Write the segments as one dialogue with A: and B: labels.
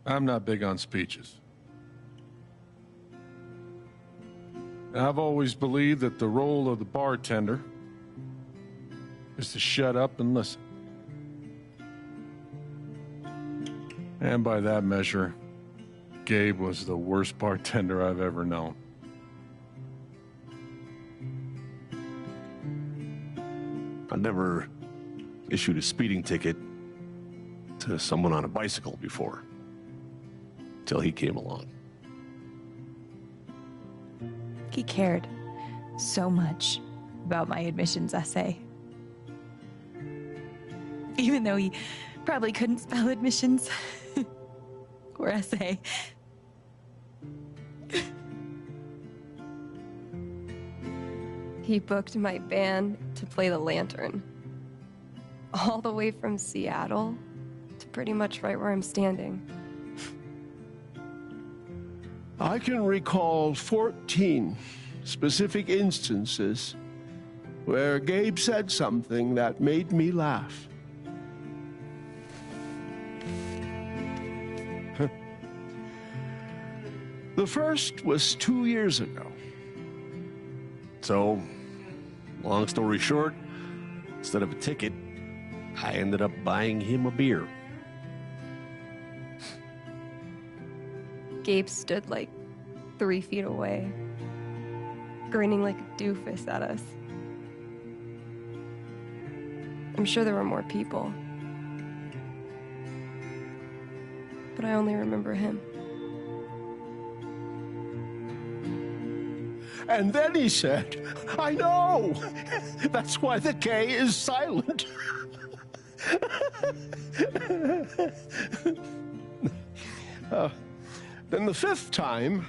A: I'm not big on speeches. I've always believed that the role of the bartender is to shut up and listen. And by that measure, Gabe was the worst bartender I've ever known.
B: I never issued a speeding ticket to someone on a bicycle before, till he came along.
C: He cared so much about my admissions essay. Even though he probably couldn't spell admissions or essay.
D: He booked my band to play the Lantern. All the way from Seattle to pretty much right where I'm standing.
E: I can recall 14 specific instances where Gabe said something that made me laugh. The first was 2 years ago.
B: So, long story short, instead of a ticket, I ended up buying him a beer.
D: Gabe stood like 3 feet away, grinning like a doofus at us. I'm sure there were more people, but I only remember him.
E: And then he said, I know! That's why the K is silent. Then the fifth time...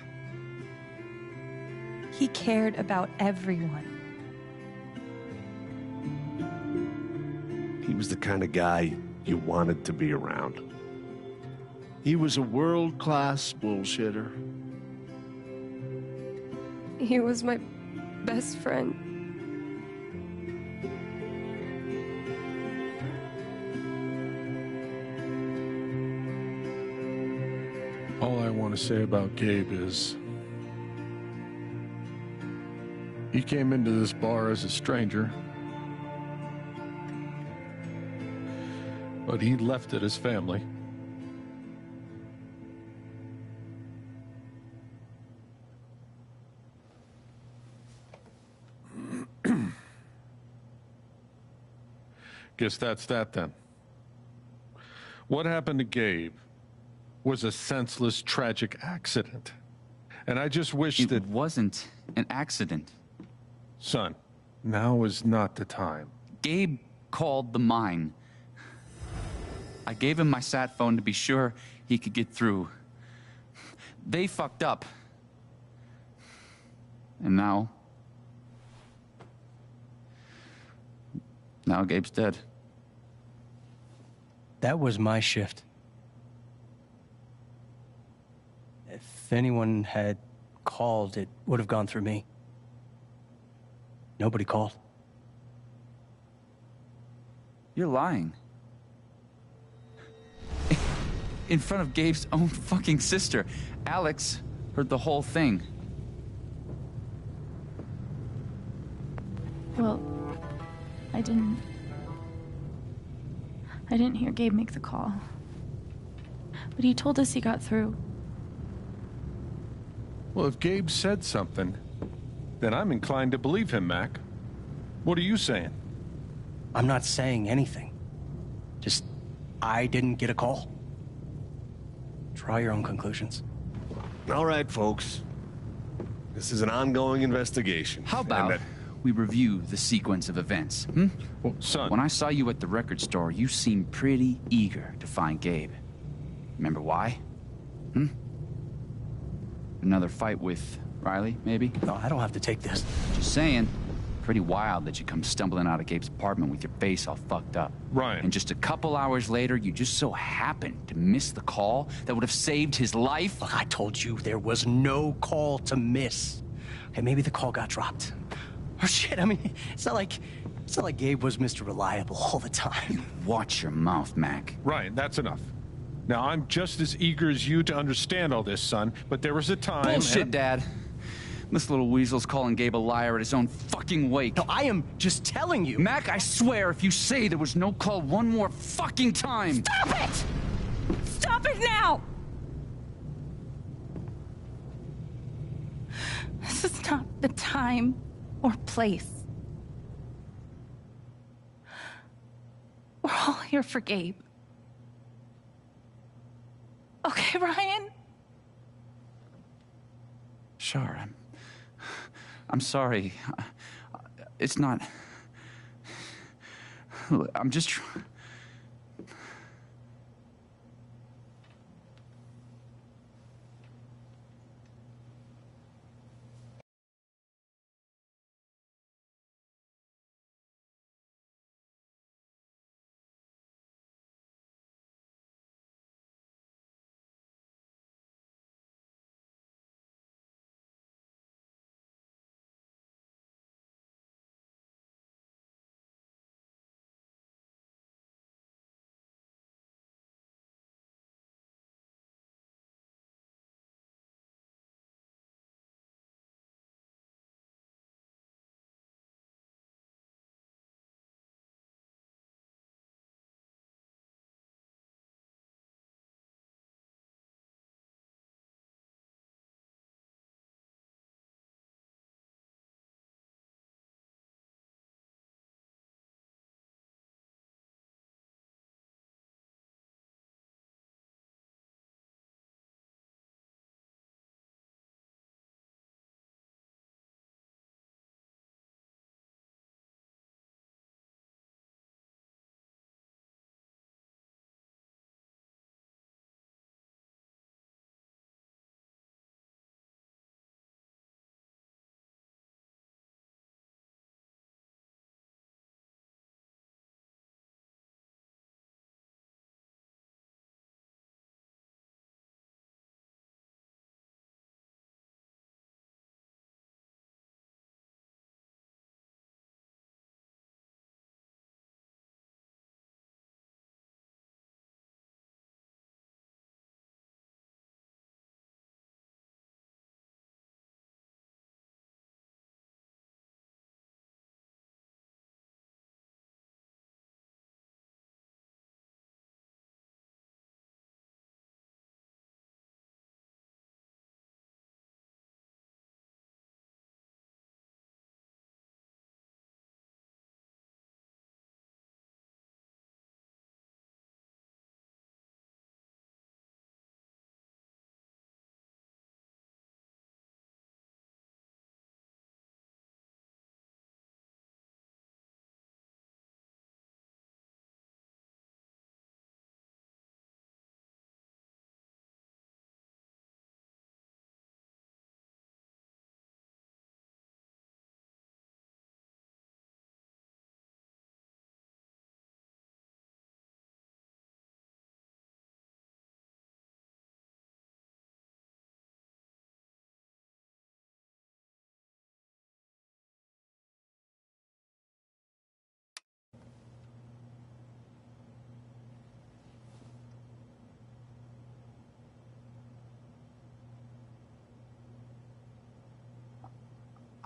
C: He cared about everyone.
B: He was the kind of guy you wanted to be around.
E: He was a world-class bullshitter.
D: He was my best friend.
A: All I want to say about Gabe is he came into this bar as a stranger, but he left it as family. Guess that's that then. What happened to Gabe was a senseless, tragic accident. And I just wish that...
F: It wasn't an accident.
A: Son, now is not the time.
F: Gabe called the mine. I gave him my sat phone to be sure he could get through. They fucked up. And now Gabe's dead.
G: That was my shift. If anyone had called, it would have gone through me. Nobody called.
F: You're lying. In front of Gabe's own fucking sister. Alex heard the whole thing.
H: Well, I didn't hear Gabe make the call. But he told us he got through.
A: Well, if Gabe said something, then I'm inclined to believe him, Mac. What are you saying?
G: I'm not saying anything. Just, I didn't get a call. Draw your own conclusions.
B: All right, folks. This is an ongoing investigation.
F: How about we review the sequence of events, hmm?
A: Well, son...
F: When I saw you at the record store, you seemed pretty eager to find Gabe. Remember why? Hmm? Another fight with Riley, maybe?
G: No, I don't have to take this.
F: Just saying. Pretty wild that you come stumbling out of Gabe's apartment with your face all fucked up.
A: Ryan.
F: And just a couple hours later, you just so happened to miss the call that would have saved his life.
G: Look, I told you there was no call to miss. Okay, maybe the call got dropped. Or shit, I mean, it's not like Gabe was Mr. Reliable all the time.
F: You watch your mouth, Mac.
A: Ryan, that's enough. Now, I'm just as eager as you to understand all this, son, but there was a time...
F: Bullshit, Dad. This little weasel's calling Gabe a liar at his own fucking wake.
G: No, I am just telling you.
F: Mac, I swear, if you say there was no call one more fucking time...
C: Stop it! Stop it now! This is not the time or place. We're all here for Gabe. Okay, Ryan?
F: Sure, I'm sorry. It's not... I'm just trying...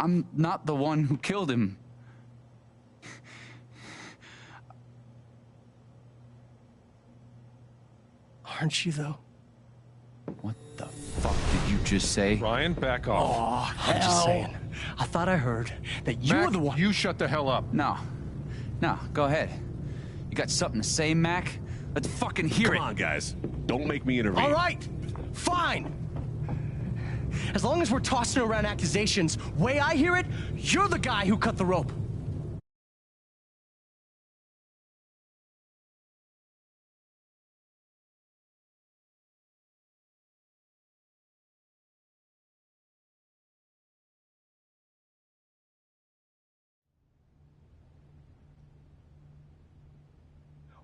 F: I'm not the one who killed him.
G: Aren't you, though?
F: What the fuck did you just say?
A: Ryan, back off.
G: Oh, I'm just saying. I thought I heard that you
A: Mac,
G: were the one.
A: you shut the hell up.
F: No. No, go ahead. You got something to say, Mac? Let's fucking hear it.
B: Come on, guys. Don't make me intervene.
G: All right, fine. As long as we're tossing around accusations, way I hear it, you're the guy who cut the rope.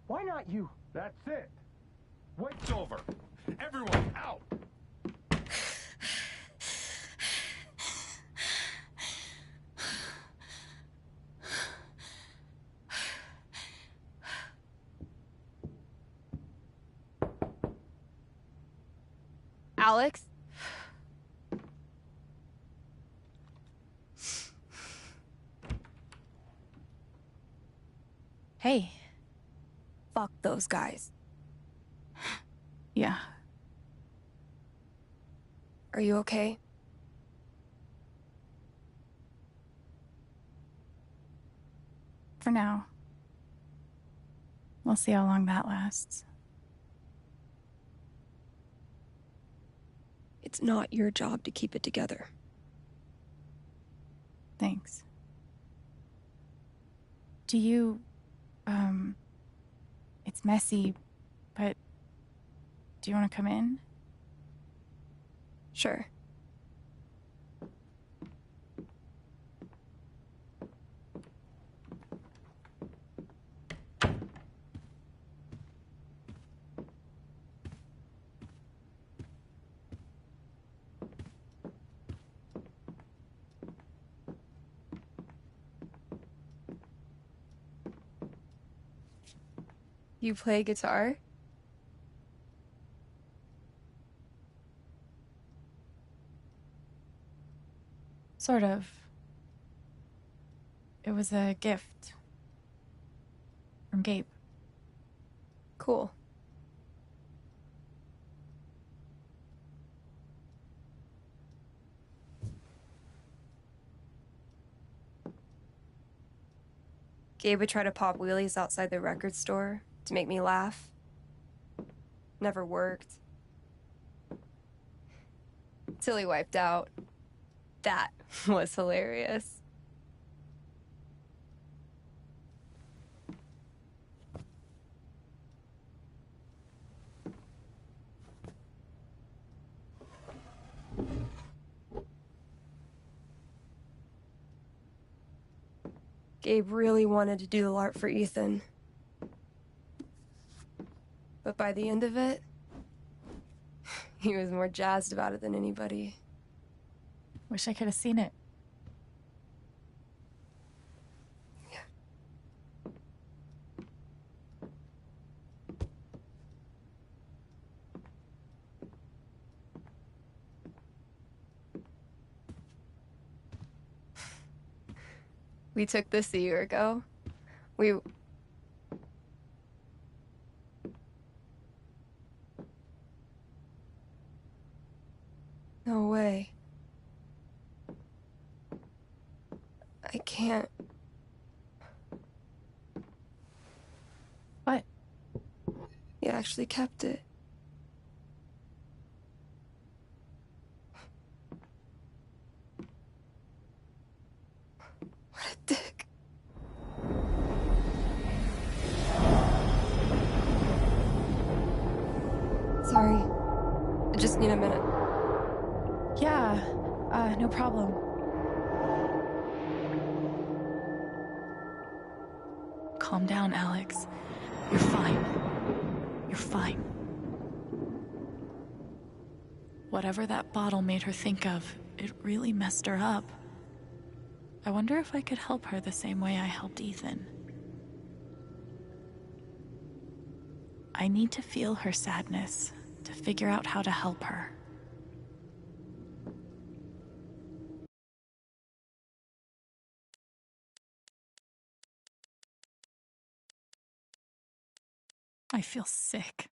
G: Why not you?
A: That's it. Wait's over. Everyone, out.
D: Alex?
H: Hey.
D: Fuck those guys.
H: Yeah.
D: Are you okay?
H: For now. We'll see how long that lasts.
D: It's not your job to keep it together.
H: Thanks. Do you, it's messy, but do you want to come in?
D: Sure. You play guitar?
H: Sort of. It was a gift. From Gabe.
D: Cool. Gabe would try to pop wheelies outside the record store to make me laugh. Never worked. Till he wiped out. That was hilarious. Gabe really wanted to do the LARP for Ethan. But by the end of it, he was more jazzed about it than anybody.
H: Wish I could have seen it.
D: We took this a year ago. No way. I can't.
H: What?
D: He actually kept it. What a dick. Sorry. I just need a minute.
H: Yeah, no problem. Calm down, Alex. You're fine. You're fine. Whatever that bottle made her think of, it really messed her up. I wonder if I could help her the same way I helped Ethan. I need to feel her sadness, to figure out how to help her. I feel sick.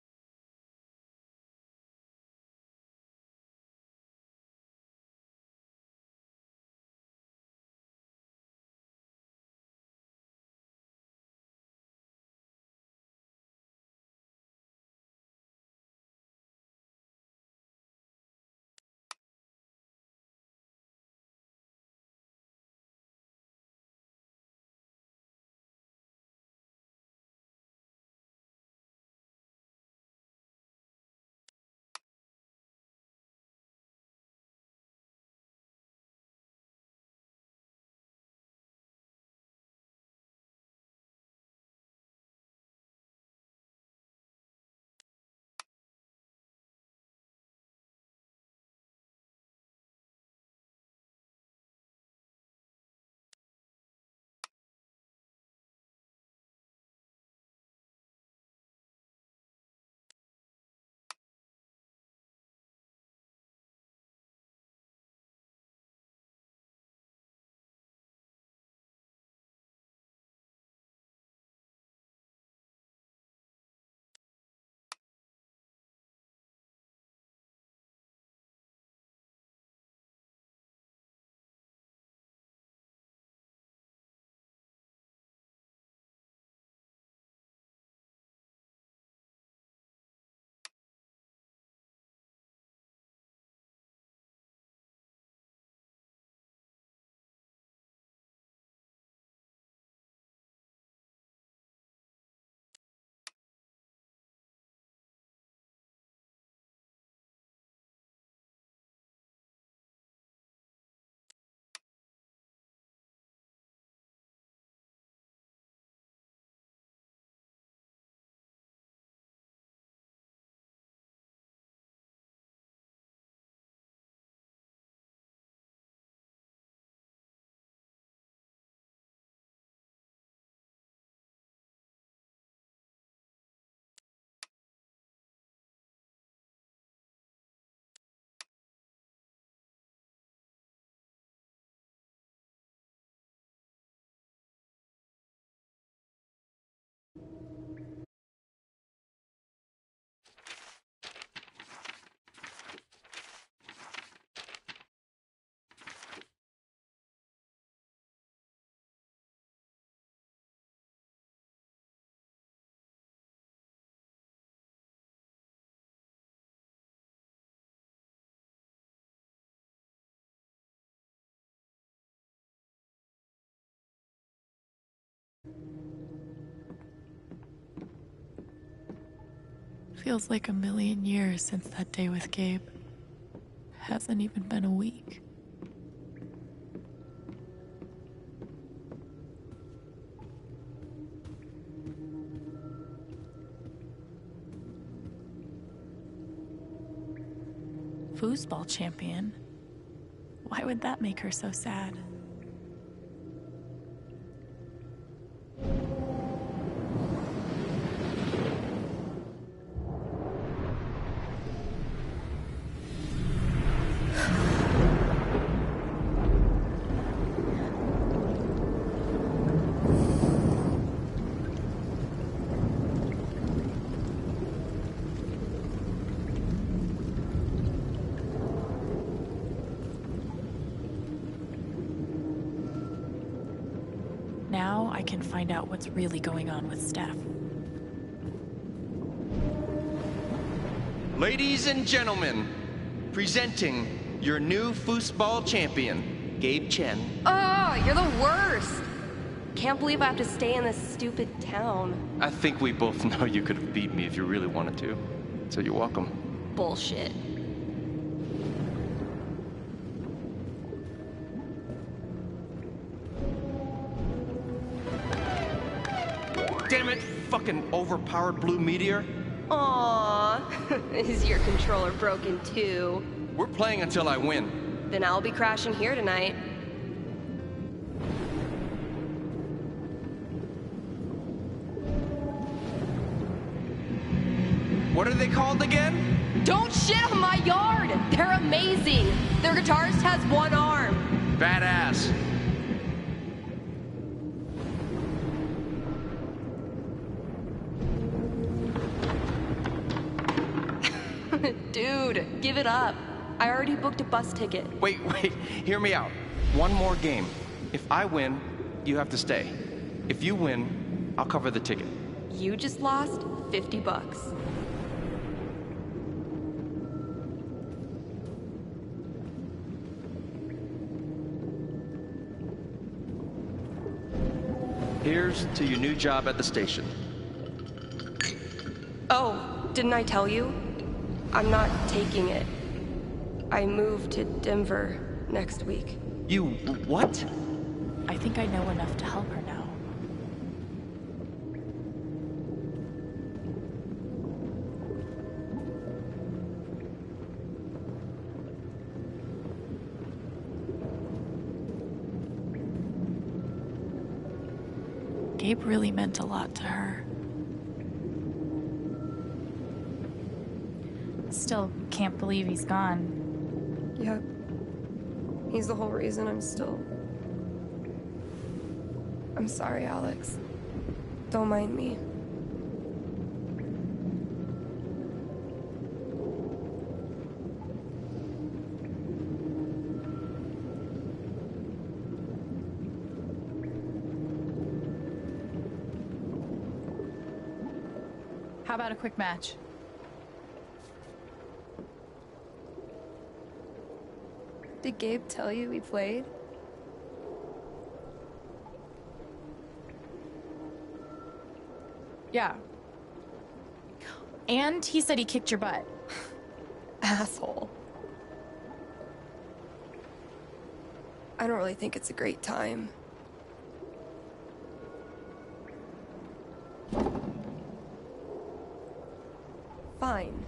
H: Feels like a million years since that day with Gabe. Hasn't even been a week. Foosball champion? Why would that make her so sad? Now I can find out what's really going on with Steph.
I: Ladies and gentlemen, presenting your new foosball champion, Gabe Chen.
D: Oh, you're the worst. Can't believe I have to stay in this stupid town.
I: I think we both know you could have beat me if you really wanted to, so you're welcome.
D: Bullshit.
I: Damn it, fucking overpowered blue meteor.
D: Aww. Is your controller broken too?
I: We're playing until I win.
D: Then I'll be crashing here tonight.
I: What are they called again?
D: Don't shit on my yard! They're amazing! Their guitarist has one arm.
I: Badass.
D: Dude, give it up. I already booked a bus ticket.
I: Wait, hear me out. One more game. If I win, you have to stay. If you win, I'll cover the ticket.
D: You just lost $50.
I: Here's to your new job at the station.
D: Oh, didn't I tell you? I'm not taking it. I move to Denver next week.
I: You what?
H: I think I know enough to help her now. Gabe really meant a lot to her. Still can't believe he's gone.
D: Yep. He's the whole reason I'm still... I'm sorry, Alex. Don't mind me.
H: How about a quick match?
D: Did Gabe tell you we played?
H: Yeah. And he said he kicked your butt.
D: Asshole. I don't really think it's a great time. Fine.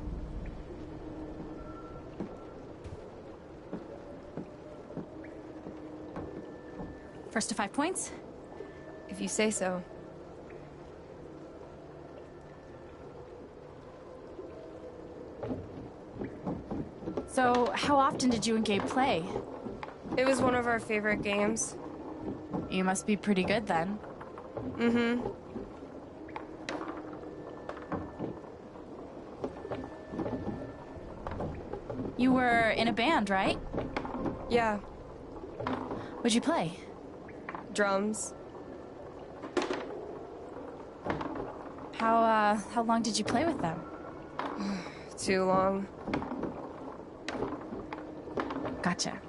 H: First to 5 points?
D: If you say so.
H: So, how often did you and Gabe play?
D: It was one of our favorite games.
H: You must be pretty good then.
D: Mm-hmm.
H: You were in a band, right?
D: Yeah.
H: What'd you play?
D: Drums.
H: How long did you play with them?
D: Too long.
H: Gotcha.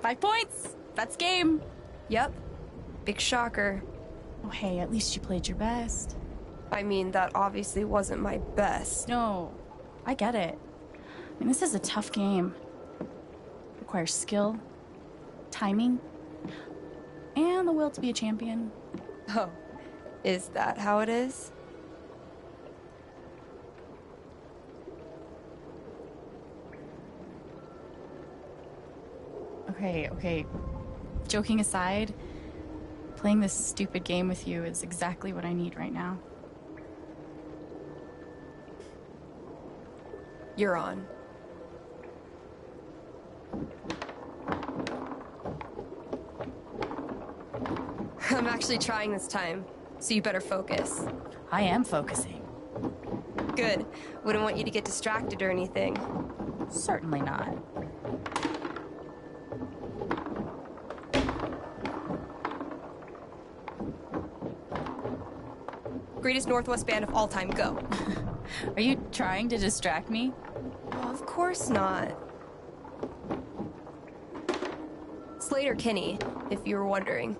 H: 5 points. That's game.
D: Yep. Big shocker.
H: Oh, hey, at least you played your best.
D: I mean, that obviously wasn't my best.
H: No, I get it. I mean, this is a tough game. Requires skill, timing, and the will to be a champion.
D: Oh, is that how it is?
H: Okay. Joking aside, playing this stupid game with you is exactly what I need right now.
D: You're on. I'm actually trying this time, so you better focus.
H: I am focusing.
D: Good. Wouldn't want you to get distracted or anything.
H: Certainly not.
D: Greatest Northwest band of all time, go.
H: Are you trying to distract me?
D: Oh, of course not. Slade or Kinney, if you were wondering.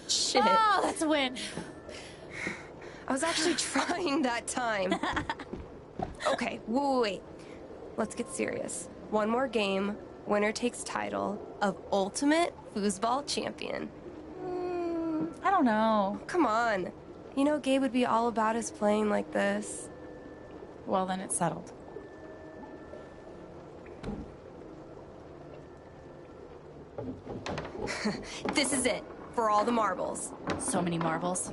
D: Shit.
H: Oh, that's a win.
D: I was actually trying that time. Okay, wait. Let's get serious. One more game, winner takes title of Ultimate Foosball Champion.
H: I don't know.
D: Come on. You know Gabe would be all about us playing like this.
H: Well, then it's settled.
D: This is it, for all the marbles.
H: So many marbles.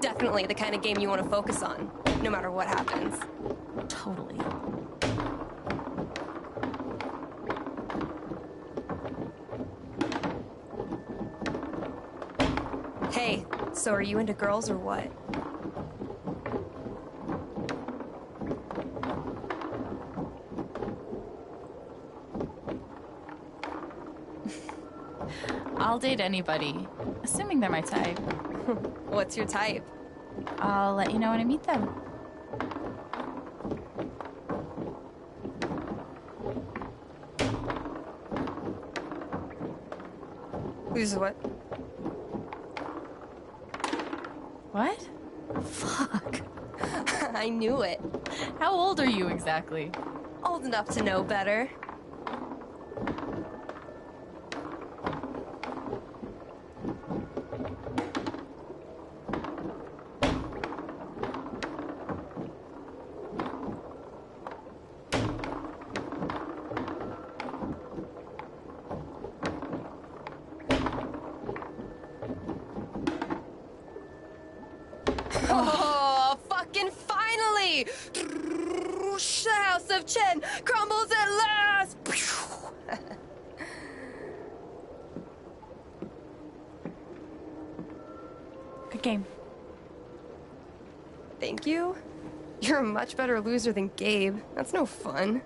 D: Definitely the kind of game you want to focus on, no matter what happens.
H: Totally.
D: Hey, so are you into girls or what?
H: I'll date anybody, assuming they're my type.
D: What's your type?
H: I'll let you know when I meet them.
D: Who's what?
H: What? Fuck.
D: I knew it.
H: How old are you exactly?
D: Old enough to know better. Oh, fucking finally! The House of Chen crumbles at last!
H: Good game.
D: Thank you? You're a much better loser than Gabe. That's no fun.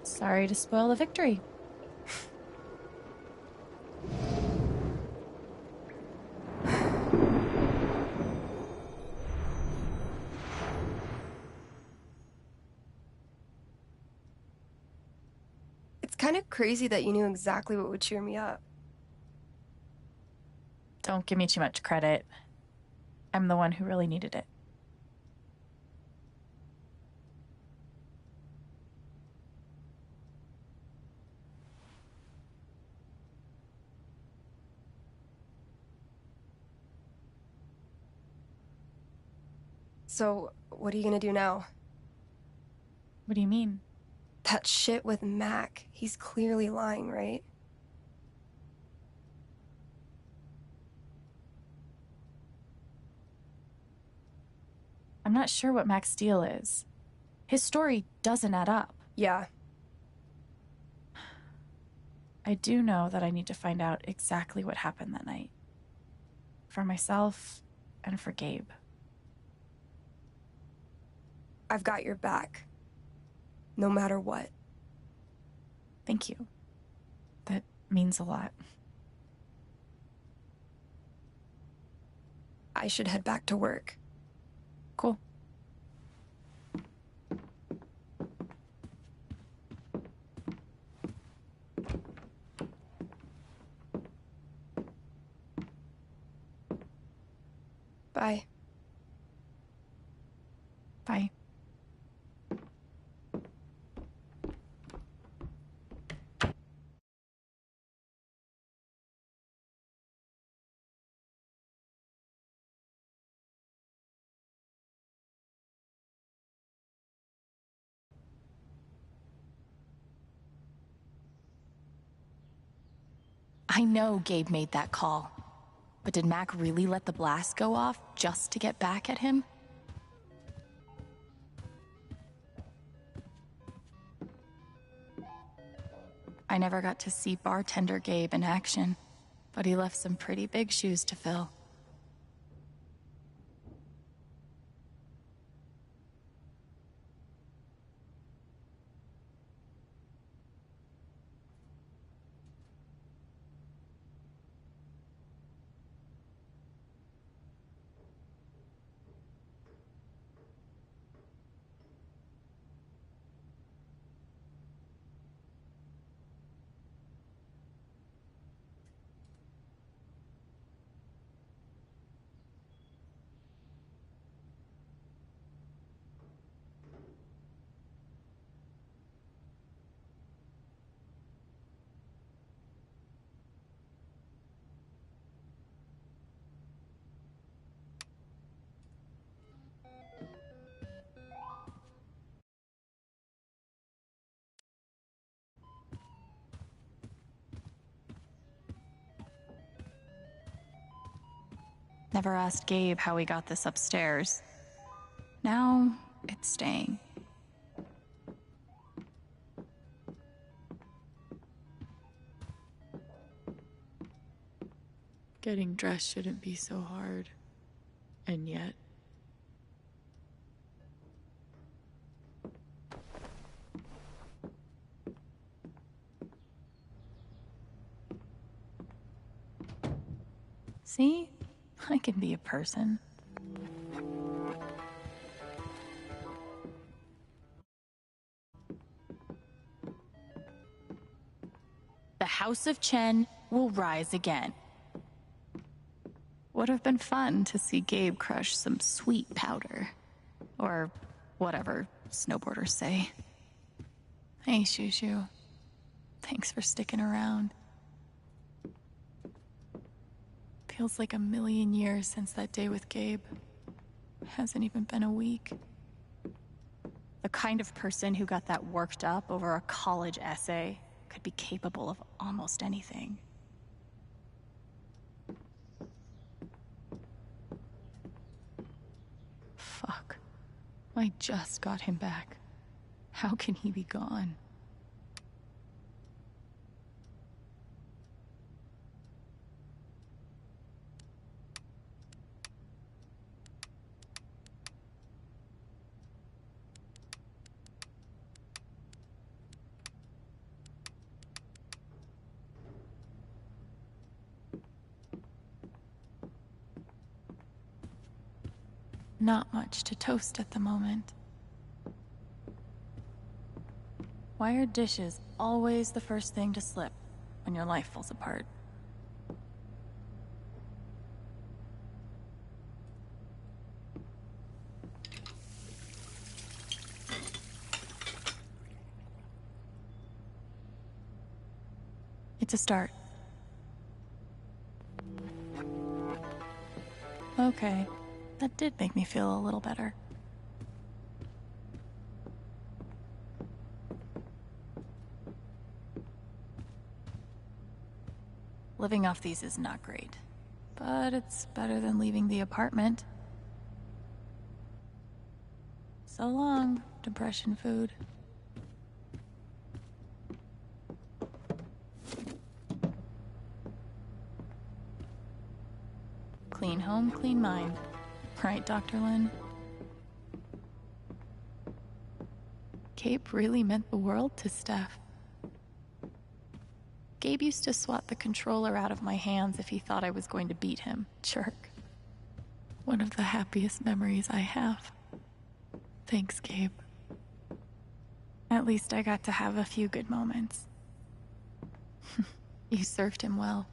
H: Sorry to spoil the victory.
D: It's kind of crazy that you knew exactly what would cheer me up.
H: Don't give me too much credit. I'm the one who really needed it.
D: So, what are you gonna do now?
H: What do you mean?
D: That shit with Mac. He's clearly lying, right?
H: I'm not sure what Mac's deal is. His story doesn't add up.
D: Yeah.
H: I do know that I need to find out exactly what happened that night. For myself and for Gabe.
D: I've got your back. No matter what.
H: Thank you. That means a lot.
D: I should head back to work.
H: Cool.
D: Bye.
H: Bye. I know Gabe made that call. But did Mac really let the blast go off just to get back at him? I never got to see bartender Gabe in action, but he left some pretty big shoes to fill. Never asked Gabe how he got this upstairs. Now, it's staying.
J: Getting dressed shouldn't be so hard. And yet...
H: See? I can be a person. The House of Chen will rise again. Would have been fun to see Gabe crush some sweet powder. Or whatever snowboarders say. Hey, Shushu. Thanks for sticking around. Feels like a million years since that day with Gabe. Hasn't even been a week. The kind of person who got that worked up over a college essay could be capable of almost anything. Fuck. I just got him back. How can he be gone? Not much to toast at the moment. Why are dishes always the first thing to slip when your life falls apart? It's a start. Okay, that did make me feel a little better. Living off these is not great, but it's better than leaving the apartment. So long, depression food. Clean home, clean mind. Right, Dr. Lin? Gabe really meant the world to Steph. Gabe used to swat the controller out of my hands if he thought I was going to beat him. Jerk. One of the happiest memories I have. Thanks, Gabe. At least I got to have a few good moments. You served him well.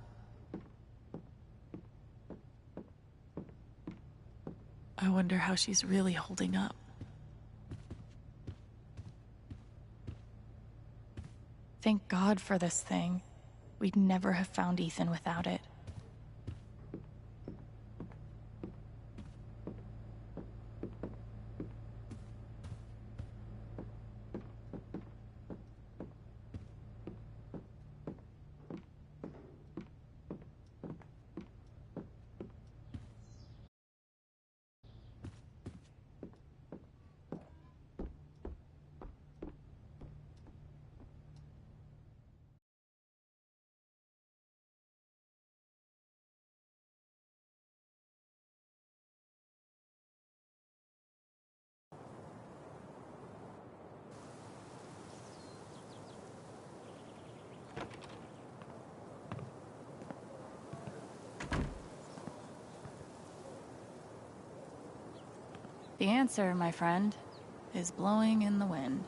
H: I wonder how she's really holding up. Thank God for this thing. We'd never have found Ethan without it. The answer, my friend, is blowing in the wind.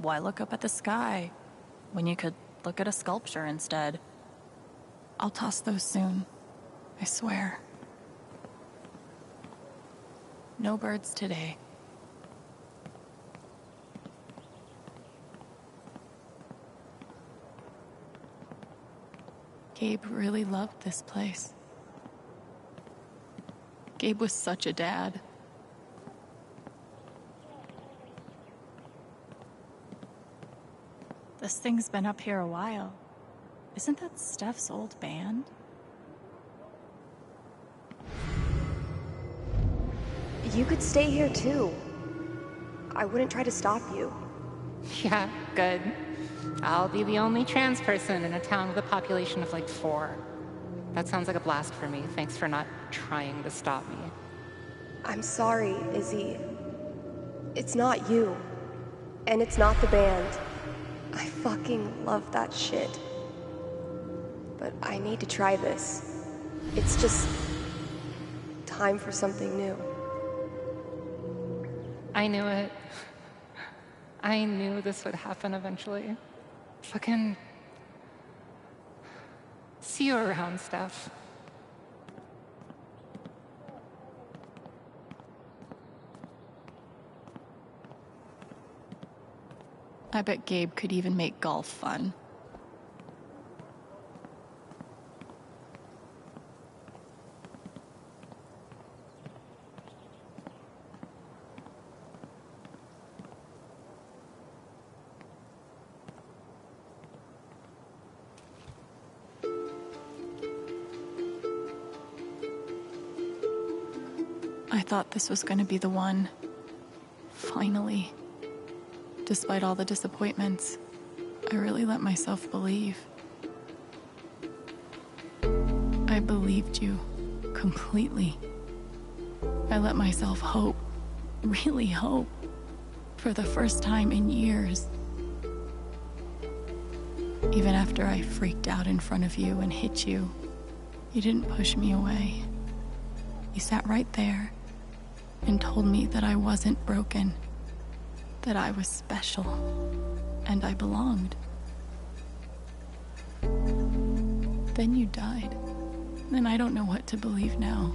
H: Why look up at the sky when you could look at a sculpture instead? I'll toss those soon, I swear. No birds today. Gabe really loved this place. Gabe was such a dad. This thing's been up here a while. Isn't that Steph's old band?
D: You could stay here too. I wouldn't try to stop you.
K: Yeah, good. I'll be the only trans person in a town with a population of like 4. That sounds like a blast for me. Thanks for not trying to stop me.
D: I'm sorry, Izzy. It's not you. And it's not the band. I fucking love that shit. But I need to try this. It's just time for something new.
K: I knew it. I knew this would happen eventually. Fucking... See you around, Steph.
H: I bet Gabe could even make golf fun. I thought this was going to be the one. Finally. Despite all the disappointments, I really let myself believe. I believed you completely. I let myself hope, really hope, for the first time in years. Even after I freaked out in front of you and hit you, you didn't push me away. You sat right there and told me that I wasn't broken, that I was special, and I belonged. Then you died, and I don't know what to believe now.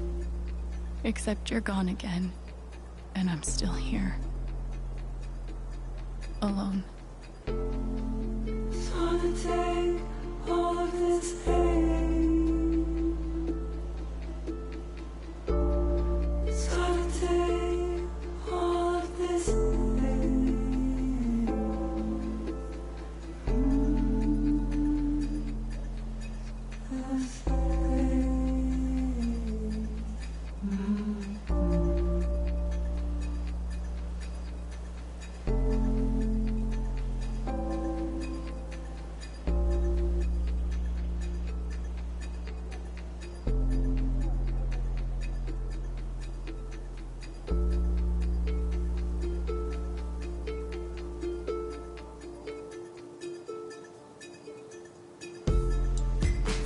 H: Except you're gone again, and I'm still here. Alone.
L: So to take all of this pain, so to take all of this pain, this pain.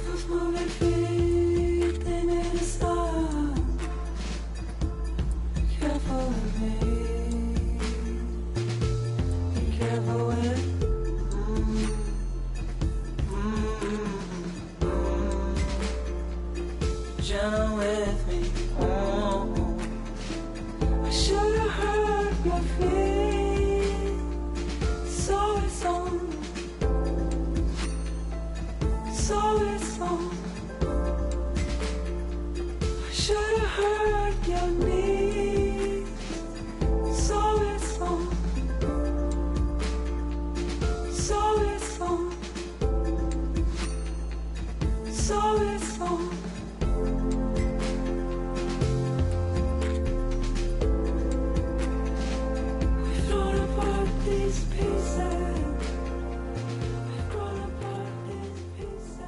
L: Those moving feet, they need to stop. Be careful with me. Be careful with gentle with me. I should have heard your feet. So it's on. So it's on. I should have heard your knees. So it's on. So it's on. So it's on. We've thrown apart these pieces. We've thrown apart these pieces.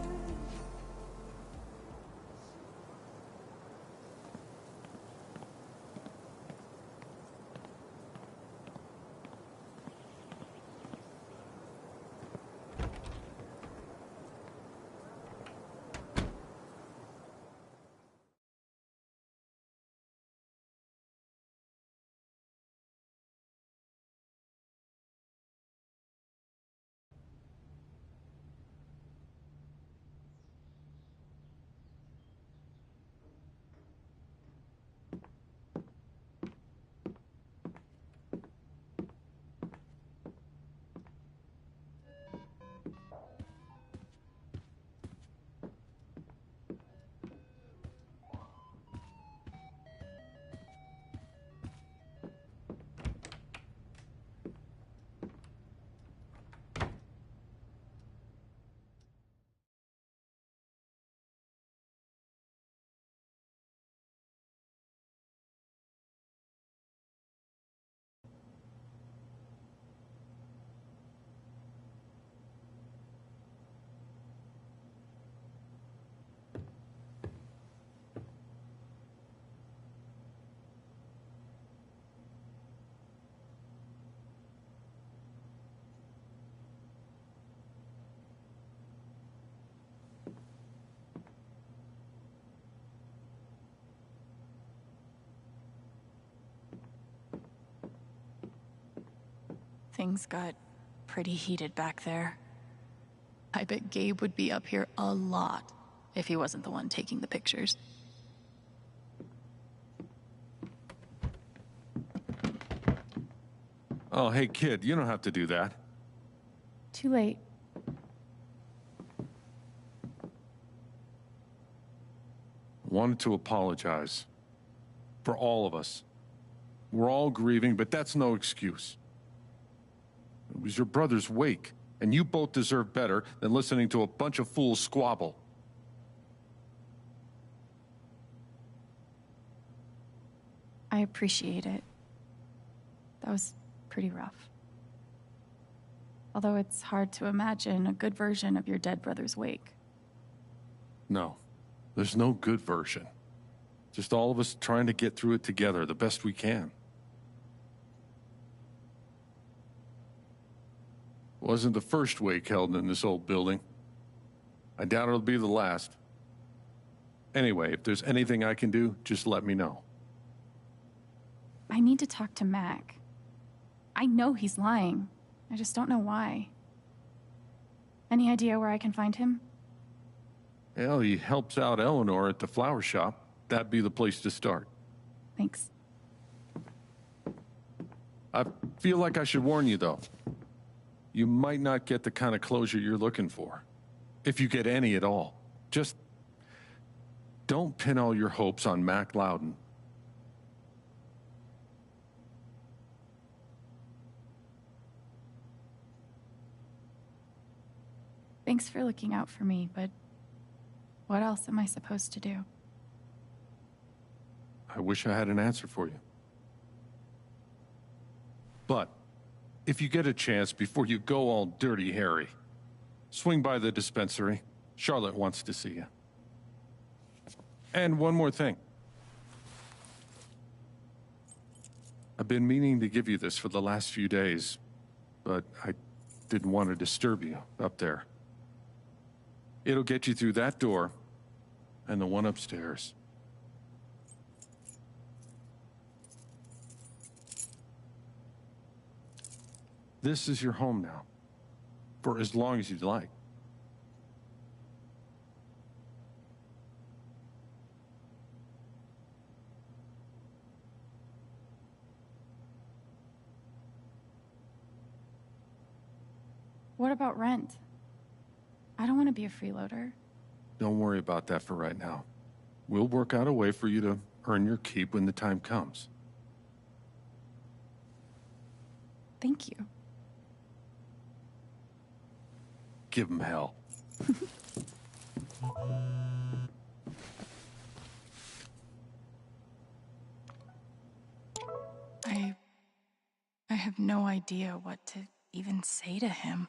H: Things got pretty heated back there. I bet Gabe would be up here a lot if he wasn't the one taking the pictures.
A: Oh, hey, kid, you don't have to do that.
H: Too late.
A: Wanted to apologize. For all of us. We're all grieving, but that's no excuse. It was your brother's wake, and you both deserve better than listening to a bunch of fools squabble.
H: I appreciate it. That was pretty rough. Although it's hard to imagine a good version of your dead brother's wake.
A: No, there's no good version. Just all of us trying to get through it together the best we can. Wasn't the first wake held in this old building. I doubt it'll be the last. Anyway, if there's anything I can do, just let me know.
H: I need to talk to Mac. I know he's lying. I just don't know why. Any idea where I can find him?
A: Well, he helps out Eleanor at the flower shop. That'd be the place to start.
H: Thanks.
A: I feel like I should warn you, though. You might not get the kind of closure you're looking for. If you get any at all. Just don't pin all your hopes on Mac Loudon.
H: Thanks for looking out for me, but what else am I supposed to do?
A: I wish I had an answer for you. But if you get a chance before you go all Dirty Harry, swing by the dispensary. Charlotte wants to see you. And one more thing. I've been meaning to give you this for the last few days, but I didn't want to disturb you up there. It'll get you through that door and the one upstairs. This is your home now, for as long as you'd like.
H: What about rent? I don't want to be a freeloader.
A: Don't worry about that for right now. We'll work out a way for you to earn your keep when the time comes.
H: Thank you.
A: Give him hell.
H: I have no idea what to even say to him.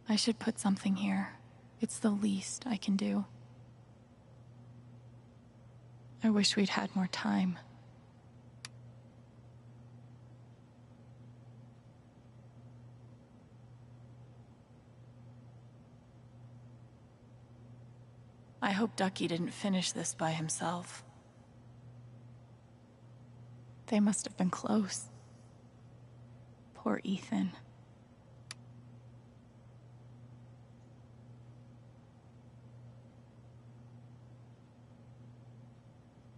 H: I should put something here. It's the least I can do. I wish we'd had more time. I hope Ducky didn't finish this by himself. They must have been close. Poor Ethan.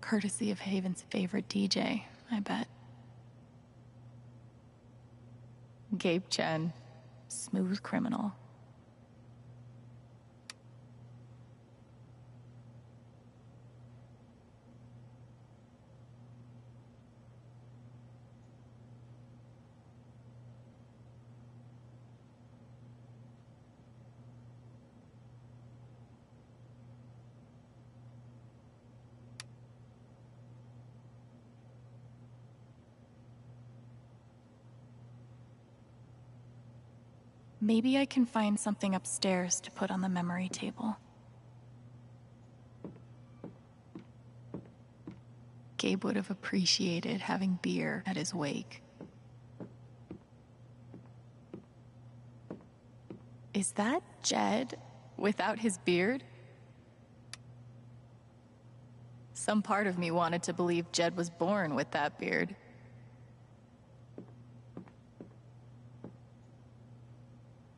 H: Courtesy of Haven's favorite DJ, I bet. Gabe Chen, smooth criminal. Maybe I can find something upstairs to put on the memory table. Gabe would have appreciated having beer at his wake. Is that Jed without his beard? Some part of me wanted to believe Jed was born with that beard.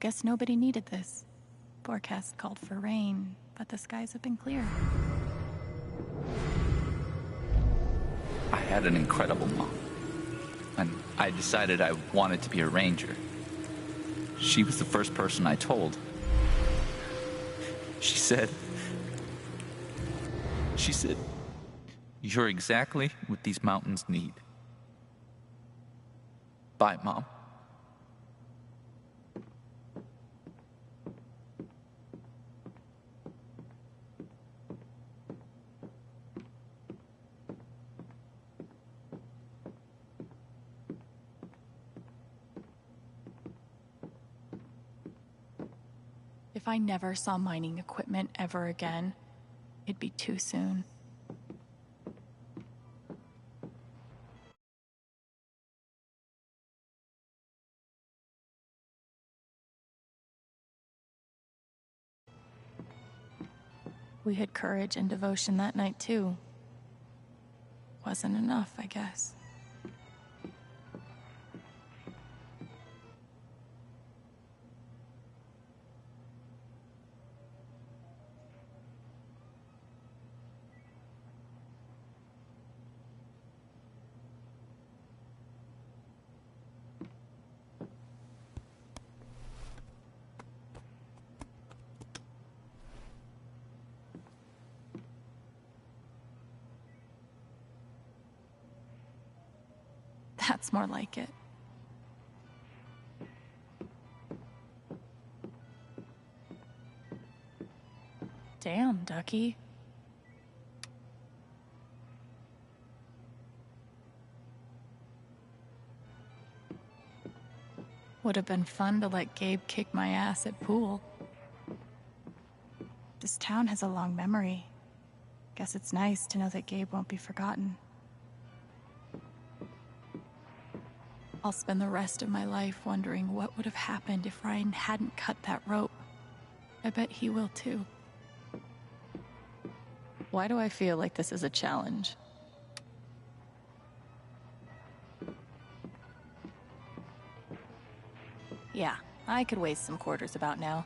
H: Guess nobody needed this. Forecast called for rain, but the skies have been clear.
M: I had an incredible mom, and I decided I wanted to be a ranger. She was the first person I told. She said, "You're exactly what these mountains need." Bye, Mom.
H: If I never saw mining equipment ever again, it'd be too soon. We had courage and devotion that night, too. Wasn't enough, I guess. That's more like it. Damn, Ducky. Would have been fun to let Gabe kick my ass at pool. This town has a long memory. Guess it's nice to know that Gabe won't be forgotten. I'll spend the rest of my life wondering what would have happened if Ryan hadn't cut that rope. I bet he will too. Why do I feel like this is a challenge? Yeah, I could waste some quarters about now.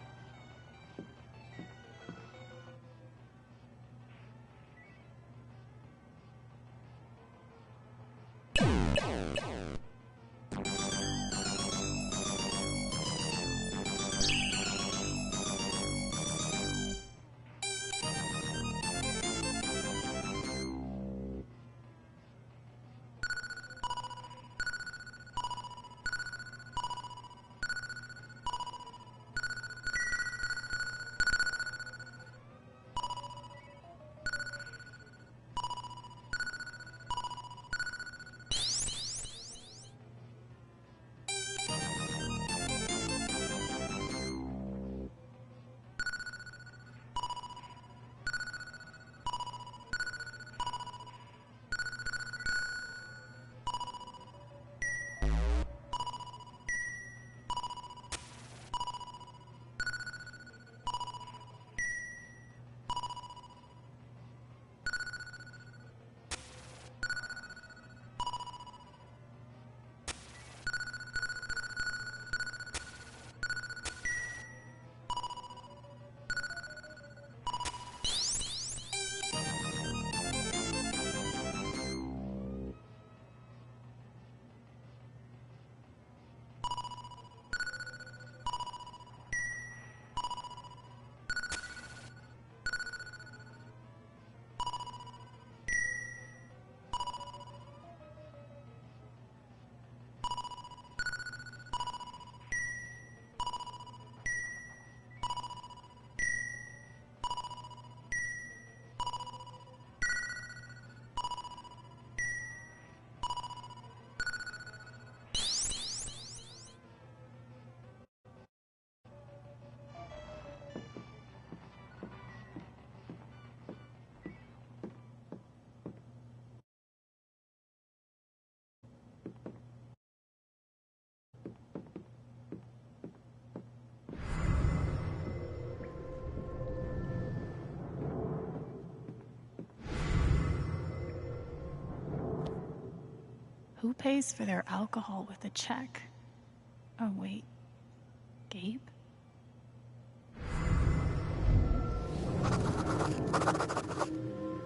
H: Who pays for their alcohol with a check? Oh, wait. Gabe?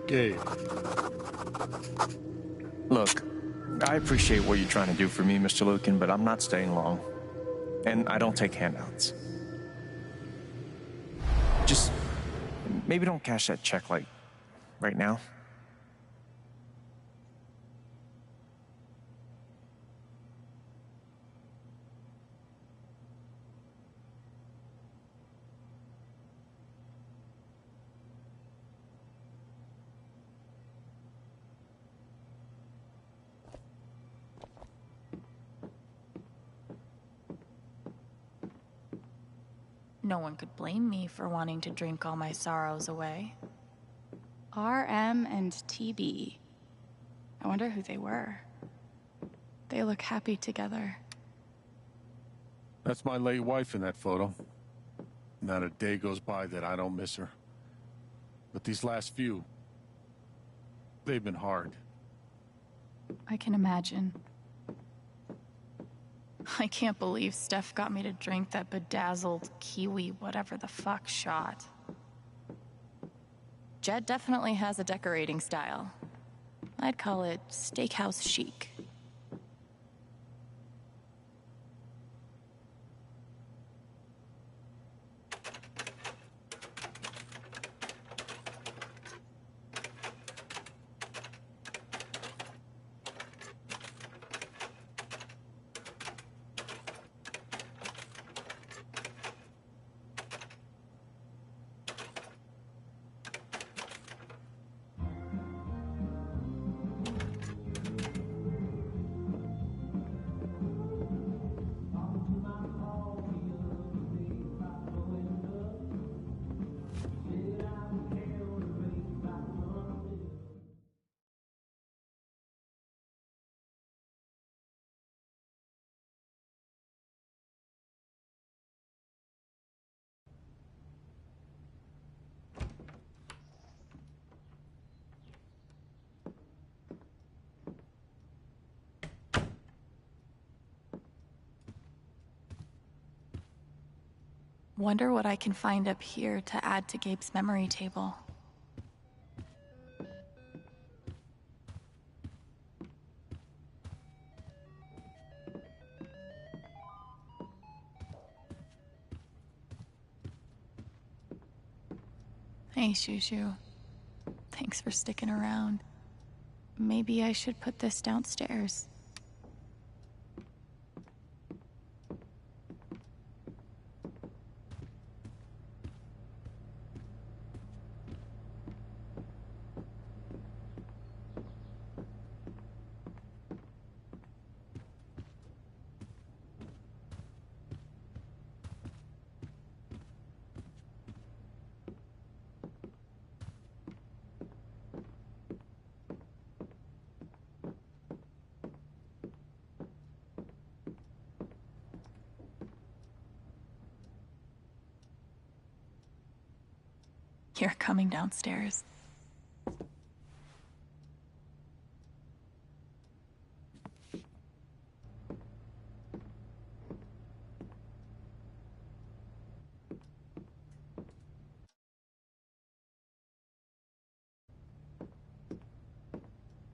E: Gabe.
I: Look, I appreciate what you're trying to do for me, Mr. Lucan, but I'm not staying long. And I don't take handouts. Just maybe don't cash that check, like, right now.
H: No one could blame me for wanting to drink all my sorrows away. RM and TB. I wonder who they were. They look happy together.
A: That's my late wife in that photo. Not a day goes by that I don't miss her. But these last few, they've been hard.
H: I can imagine. I can't believe Steph got me to drink that bedazzled kiwi whatever the fuck shot. Jed definitely has a decorating style. I'd call it steakhouse chic. Wonder what I can find up here to add to Gabe's memory table. Hey, Shushu. Thanks for sticking around. Maybe I should put this downstairs. You're coming downstairs.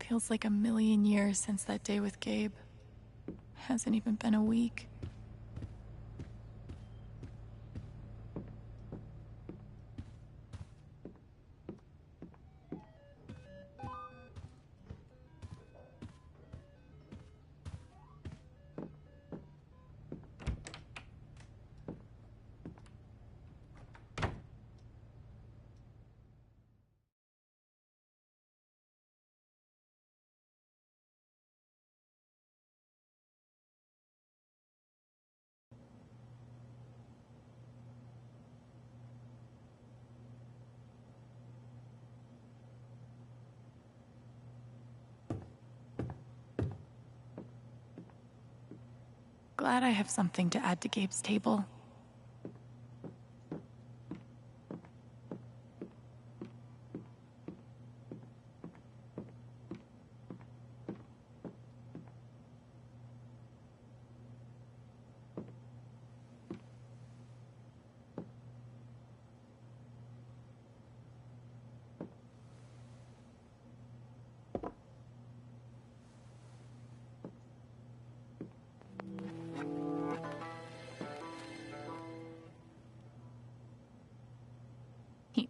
H: Feels like a million years since that day with Gabe. Hasn't even been a week. Glad I have something to add to Gabe's table.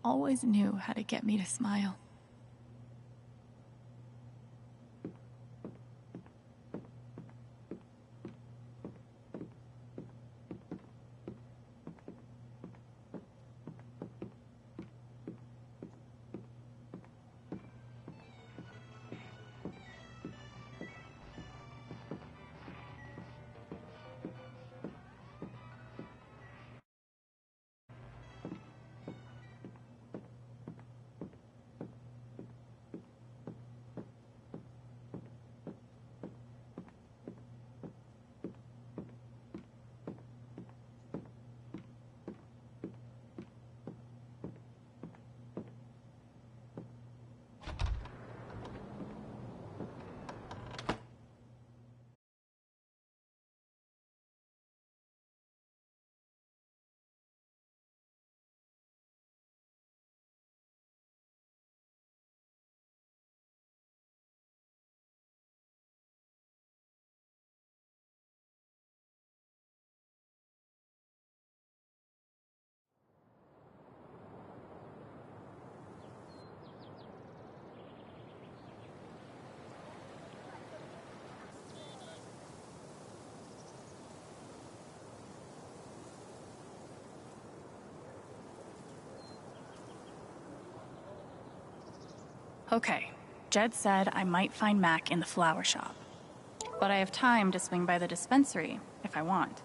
H: always knew how to get me to smile. Okay, Jed said I might find Mac in the flower shop. But I have time to swing by the dispensary if I want.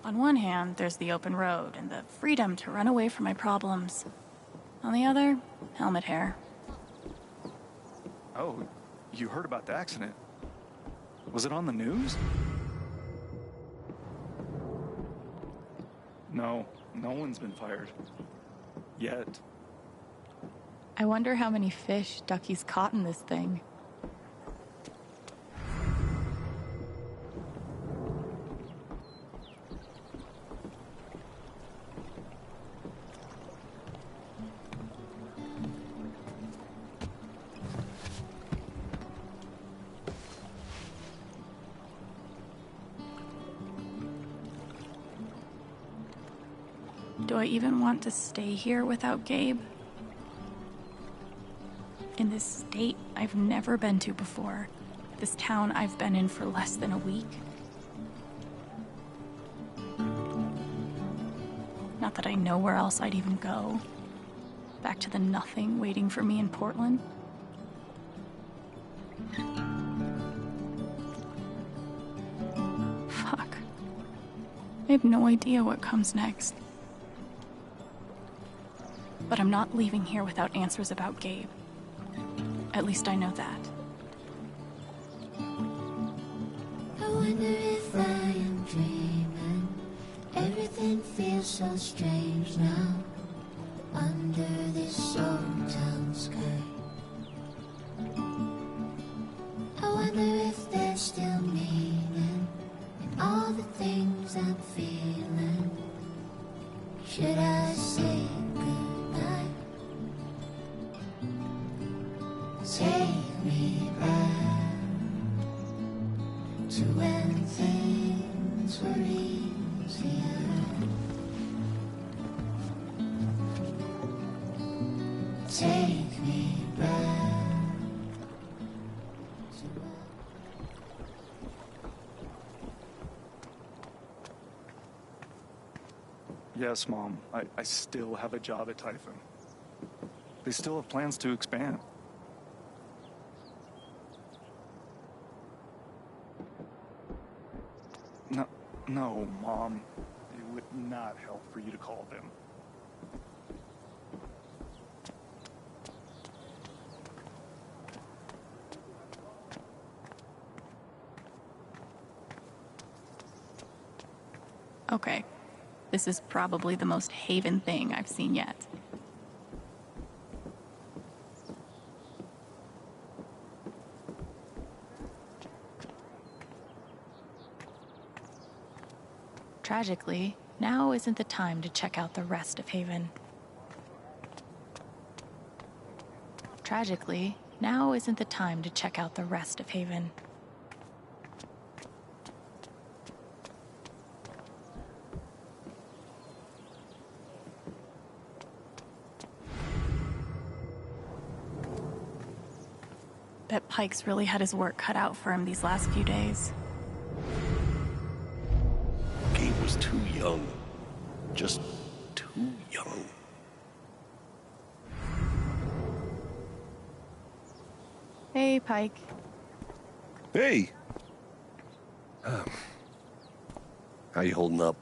H: On one hand, there's the open road and the freedom to run away from my problems. On the other, helmet hair.
N: Oh, you heard about the accident? Was it on the news? No, no one's been fired. Yet.
H: I wonder how many fish Ducky's caught in this thing. Do I even want to stay here without Gabe? In this state I've never been to before. This town I've been in for less than a week. Not that I know where else I'd even go. Back to the nothing waiting for me in Portland. Fuck. I have no idea what comes next. But I'm not leaving here without answers about Gabe. At least I know that.
L: I wonder if I am dreaming. Everything feels so strange now. Under this old town sky. I wonder if there's still meaning in all the things I'm feeling. Should I say goodnight? Take me back to when things were easier. Take me back
N: Yes, Mom. I still have a job at Typhon. They still have plans to expand. No, Mom. It would not help for you to call them.
H: Okay. This is probably the most Haven thing I've seen yet. Tragically, now isn't the time to check out the rest of Haven. Tragically, now isn't the time to check out the rest of Haven. Bet Pike's really had his work cut out for him these last few days.
B: Gabe was too young. Just too young.
H: Hey, Pike.
B: Hey! How you holding up?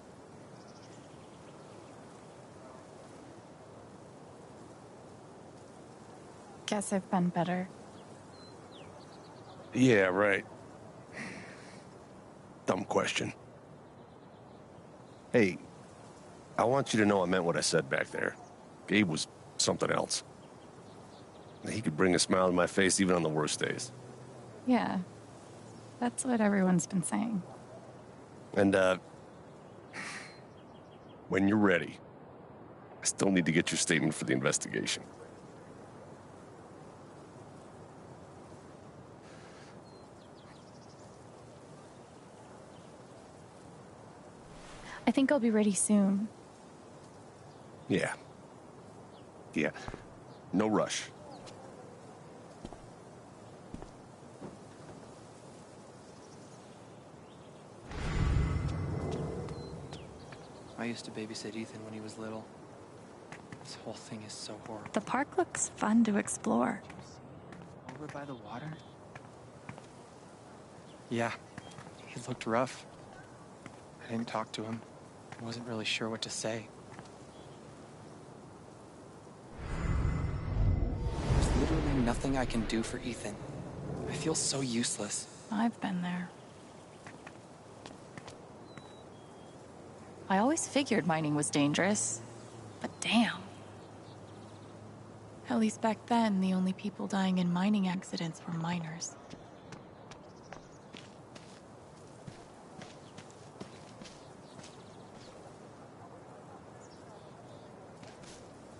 H: Guess I've been better.
B: Yeah, right. Dumb question. Hey, I want you to know I meant what I said back there. Gabe was something else. He could bring a smile to my face even on the worst days.
H: Yeah, that's what everyone's been saying.
B: And, when you're ready, I still need to get your statement for the investigation.
H: I think I'll be ready soon.
B: Yeah. Yeah. No rush.
I: I used to babysit Ethan when he was little. This whole thing is so horrible.
H: The park looks fun to explore.
I: Over by the water? Yeah, he looked rough. I didn't talk to him. I wasn't really sure what to say. There's literally nothing I can do for Ethan. I feel so useless.
H: I've been there. I always figured mining was dangerous, but damn. At least back then, the only people dying in mining accidents were miners.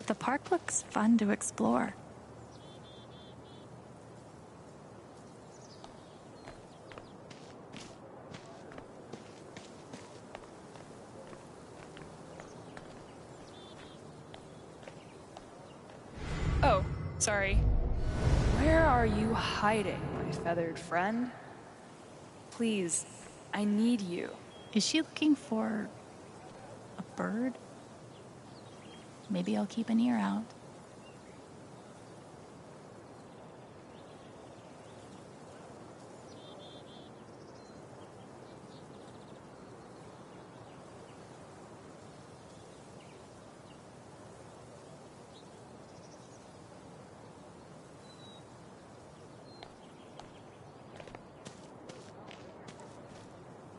H: The park looks fun to explore.
J: Oh, sorry. Where are you hiding, my feathered friend? Please, I need you.
H: Is she looking for a bird? Maybe I'll keep an ear out.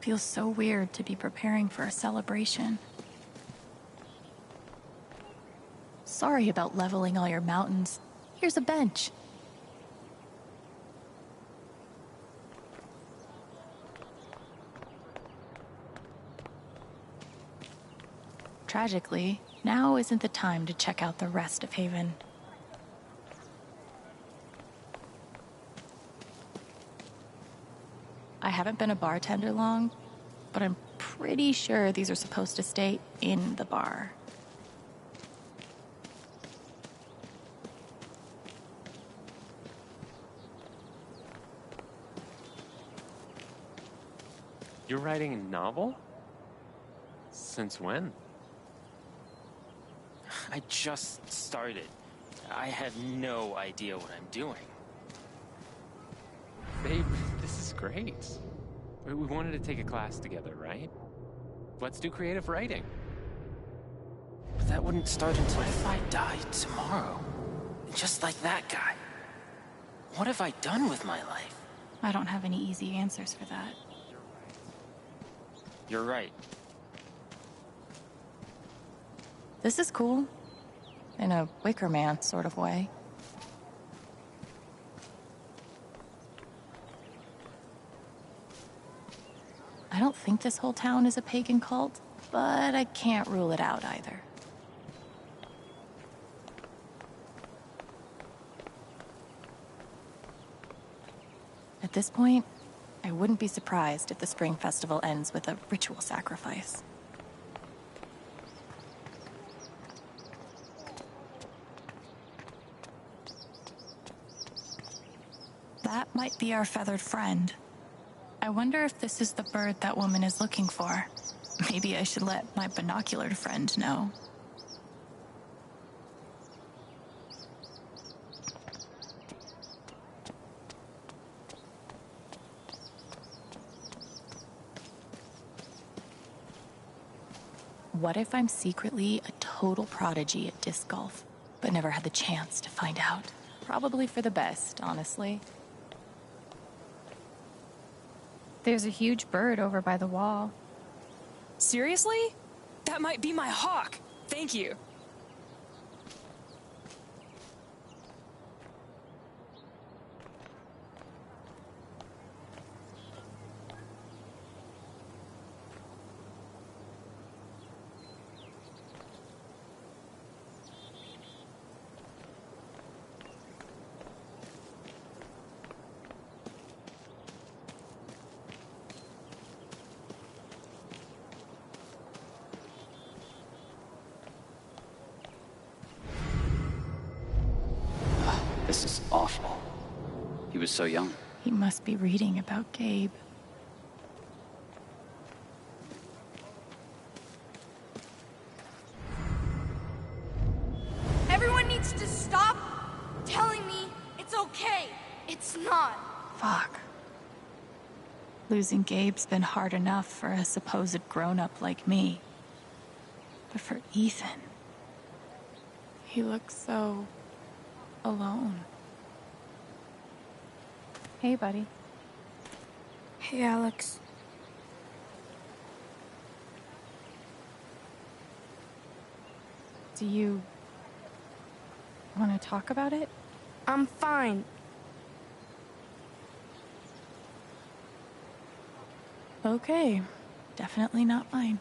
H: Feels so weird to be preparing for a celebration. Sorry about leveling all your mountains. Here's a bench. Tragically, now isn't the time to check out the rest of Haven. I haven't been a bartender long, but I'm pretty sure these are supposed to stay in the bar.
O: You're writing a novel? Since when? I just started. I have no idea what I'm doing.
P: Babe, this is great. We wanted to take a class together, right? Let's do creative writing.
O: But that wouldn't start until if I died tomorrow. Just like that guy. What have I done with my life?
H: I don't have any easy answers for that.
O: You're right.
H: This is cool. In a Wicker Man sort of way. I don't think this whole town is a pagan cult, but I can't rule it out either. At this point, I wouldn't be surprised if the Spring Festival ends with a ritual sacrifice. That might be our feathered friend. I wonder if this is the bird that woman is looking for. Maybe I should let my binocular friend know. What if I'm secretly a total prodigy at disc golf, but never had the chance to find out? Probably for the best, honestly.
J: There's a huge bird over by the wall.
Q: Seriously? That might be my hawk. Thank you.
F: This is awful. He was so young.
H: He must be reading about Gabe.
R: Everyone needs to stop telling me it's okay. It's not.
H: Fuck. Losing Gabe's been hard enough for a supposed grown-up like me. But for Ethan, he looks so alone.
J: Hey, buddy.
R: Hey, Alex.
J: Do you want to talk about it?
R: I'm fine.
H: Okay. Definitely not mine.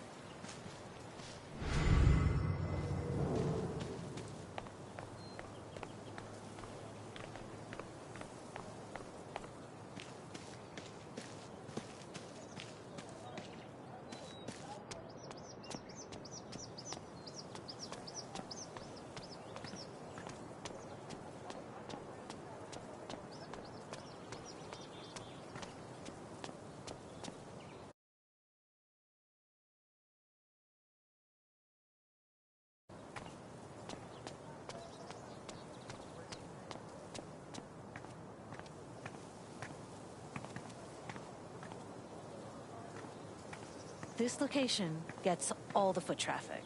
S: This location gets all the foot traffic.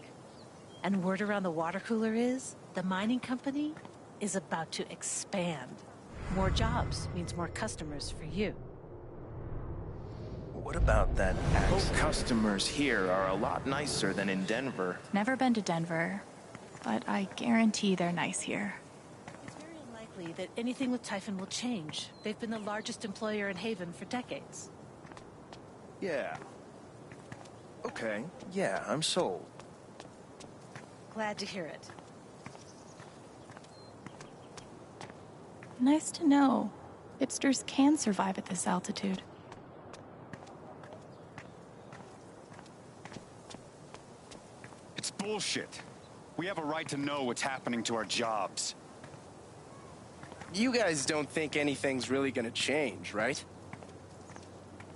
S: And word around the water cooler is the mining company is about to expand. More jobs means more customers for you.
I: What about that accent? Customers here are a lot nicer than in Denver.
H: Never been to Denver, but I guarantee they're nice here.
S: It's very unlikely that anything with Typhon will change. They've been the largest employer in Haven for decades.
I: Yeah. Okay, yeah, I'm sold.
S: Glad to hear it.
H: Nice to know. Hipsters can survive at this altitude.
T: It's bullshit. We have a right to know what's happening to our jobs.
I: You guys don't think anything's really gonna change, right?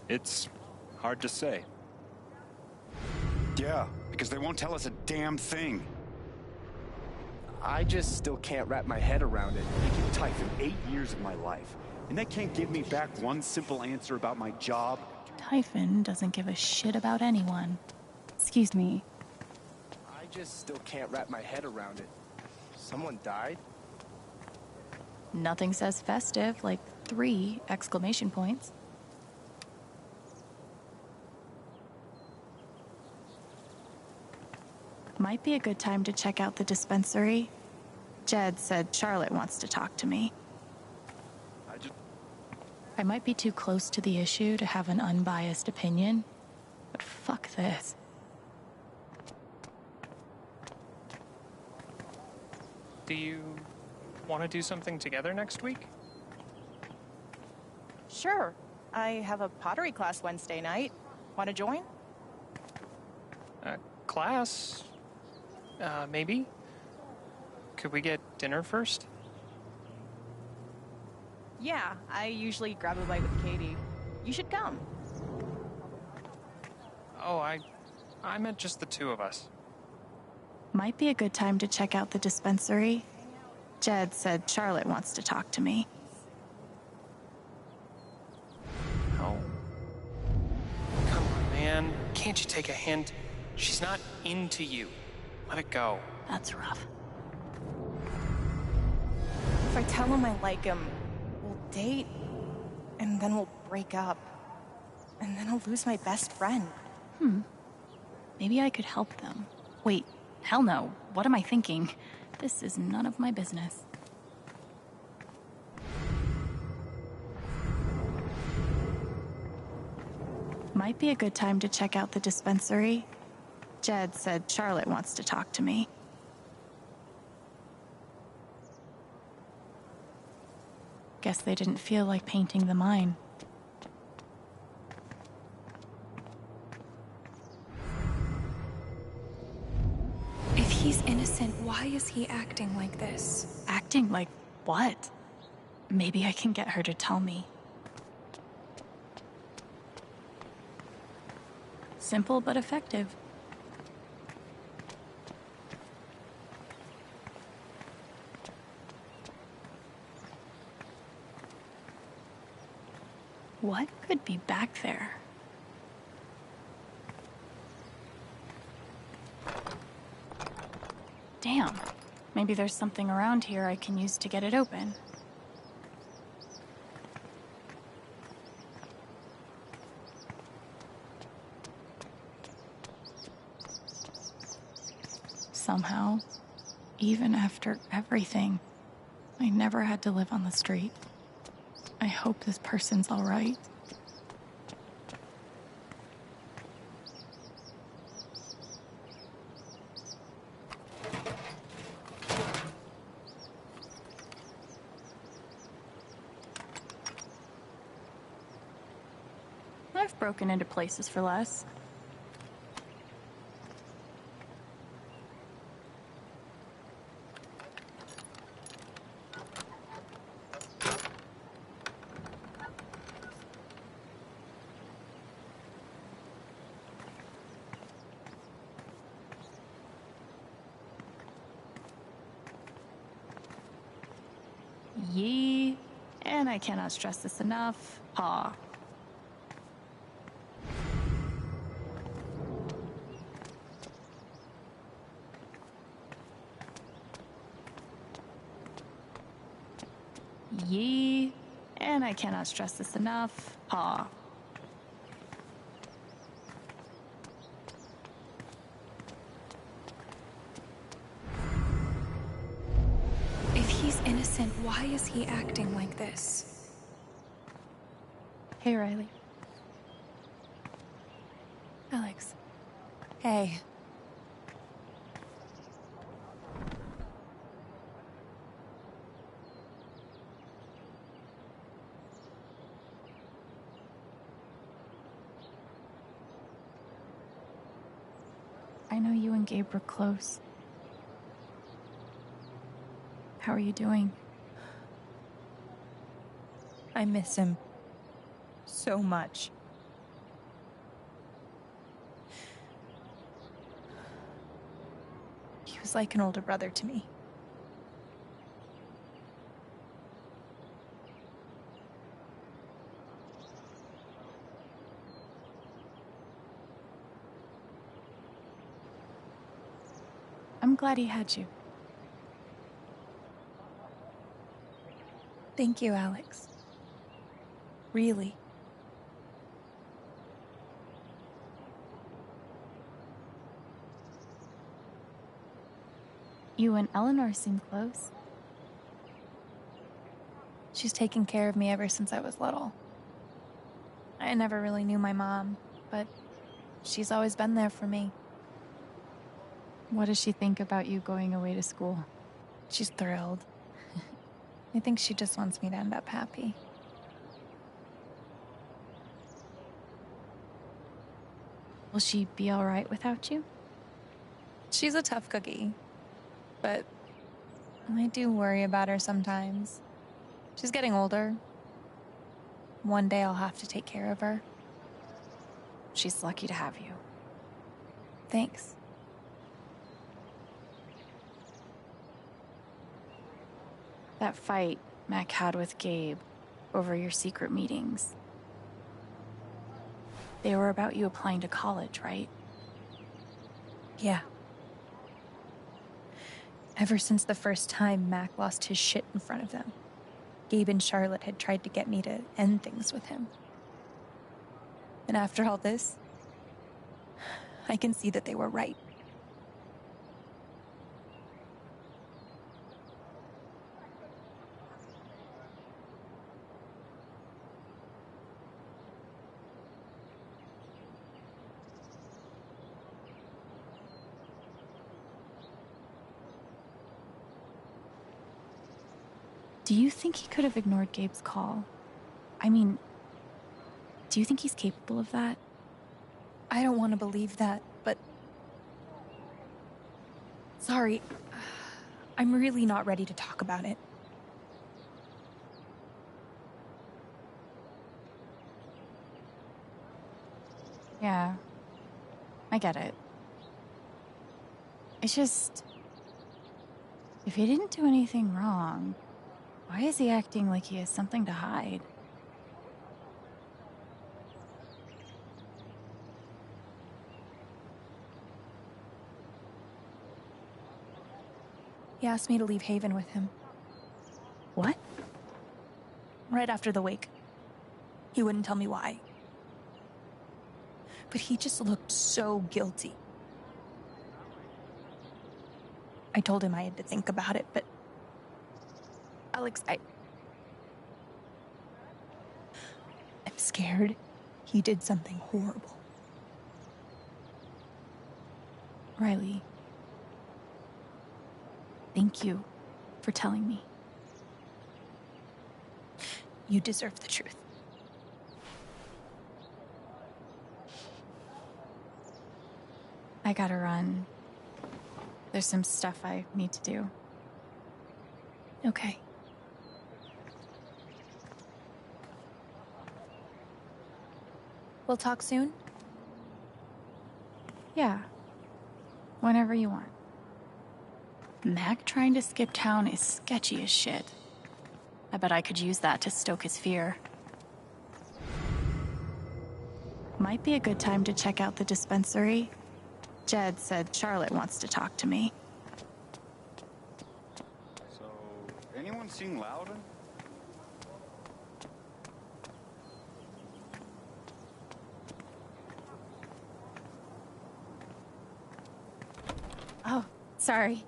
T: It's hard to say. Yeah, because they won't tell us a damn thing.
U: I just still can't wrap my head around it.
T: I give Typhon 8 years of my life, and they can't give me back one simple answer about my job.
H: Typhon doesn't give a shit about anyone. Excuse me.
U: I just still can't wrap my head around it. Someone died?
H: Nothing says festive like 3 exclamation points. Might be a good time to check out the dispensary. Jed said Charlotte wants to talk to me. I might be too close to the issue to have an unbiased opinion, but fuck this.
V: Do you want to do something together next week?
W: Sure. I have a pottery class Wednesday night. Want to join?
V: Class? Maybe? Could we get dinner first?
W: Yeah, I usually grab a bite with Katie. You should come.
V: Oh, I meant just the 2 of us.
H: Might be a good time to check out the dispensary. Jed said Charlotte wants to talk to me.
V: Oh. Come on, man. Can't you take a hint? She's not into you. Let it go.
H: That's rough.
W: If I tell him I like him, we'll date, and then we'll break up. And then I'll lose my best friend.
H: Maybe I could help them. Wait, hell no. What am I thinking? This is none of my business. Might be a good time to check out the dispensary. Jed said Charlotte wants to talk to me. Guess they didn't feel like painting the mine.
X: If he's innocent, why is he acting like this?
H: Acting like what? Maybe I can get her to tell me. Simple but effective. What could be back there? Damn. Maybe there's something around here I can use to get it open. Somehow, even after everything, I never had to live on the street. I hope this person's all right. I've broken into places for less. Yee, and I cannot stress this enough, paw. Yee, and I cannot stress this enough, paw.
X: If he's innocent, why is he acting like this?
H: Hey, Riley. Alex.
X: Hey.
H: I know you and Gabe were close. How are you doing?
W: I miss him so much. He was like an older brother to me.
H: I'm glad he had you.
W: Thank you, Alex. Really.
H: You and Eleanor seem close.
W: She's taken care of me ever since I was little. I never really knew my mom, but she's always been there for me.
H: What does she think about you going away to school?
W: She's thrilled. I think she just wants me to end up happy.
H: Will she be all right without you?
W: She's a tough cookie, but I do worry about her sometimes. She's getting older. One day I'll have to take care of her.
H: She's lucky to have you.
W: Thanks.
H: That fight Mac had with Gabe over your secret meetings. They were about you applying to college, right?
W: Yeah. Ever since the first time Mac lost his shit in front of them, Gabe and Charlotte had tried to get me to end things with him. And after all this, I can see that they were right.
H: Do you think he could have ignored Gabe's call? I mean, do you think he's capable of that?
W: I don't want to believe that, but... Sorry. I'm really not ready to talk about it.
H: Yeah, I get it. It's just... if he didn't do anything wrong, why is he acting like he has something to hide?
W: He asked me to leave Haven with him.
H: What?
W: Right after the wake. He wouldn't tell me why. But he just looked so guilty. I told him I had to think about it, but... Alex, I'm scared he did something horrible.
H: Riley, thank you for telling me.
W: You deserve the truth.
H: I gotta run. There's some stuff I need to do.
W: Okay. We'll talk soon?
H: Yeah. Whenever you want. Mac trying to skip town is sketchy as shit. I bet I could use that to stoke his fear. Might be a good time to check out the dispensary. Jed said Charlotte wants to talk to me.
T: So, anyone seen Loudon?
H: Oh, sorry.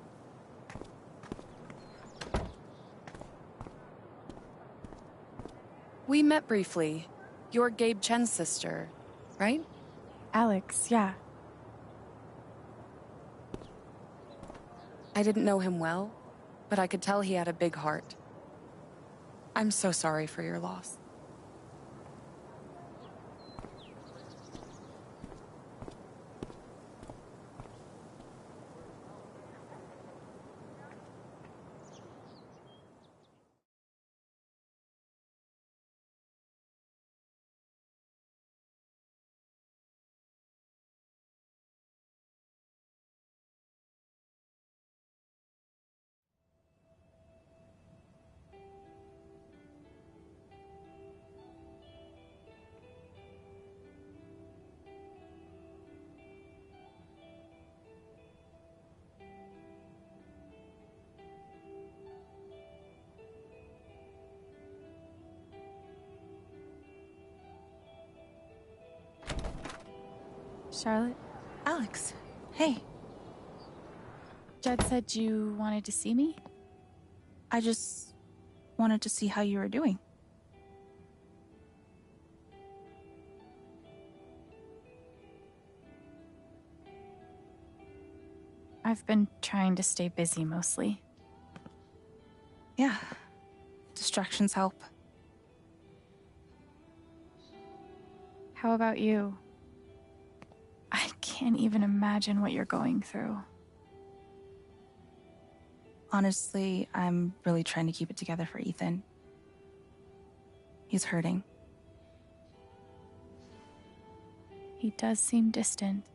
C: We met briefly. You're Gabe Chen's sister, right?
H: Alex, yeah.
C: I didn't know him well, but I could tell he had a big heart. I'm so sorry for your loss.
H: Charlotte?
C: Alex, hey.
H: Jed said you wanted to see me?
C: I just wanted to see how you were doing.
H: I've been trying to stay busy mostly.
C: Yeah, distractions help.
H: How about you? I can't even imagine what you're going through.
C: Honestly, I'm really trying to keep it together for Ethan. He's hurting.
H: He does seem distant.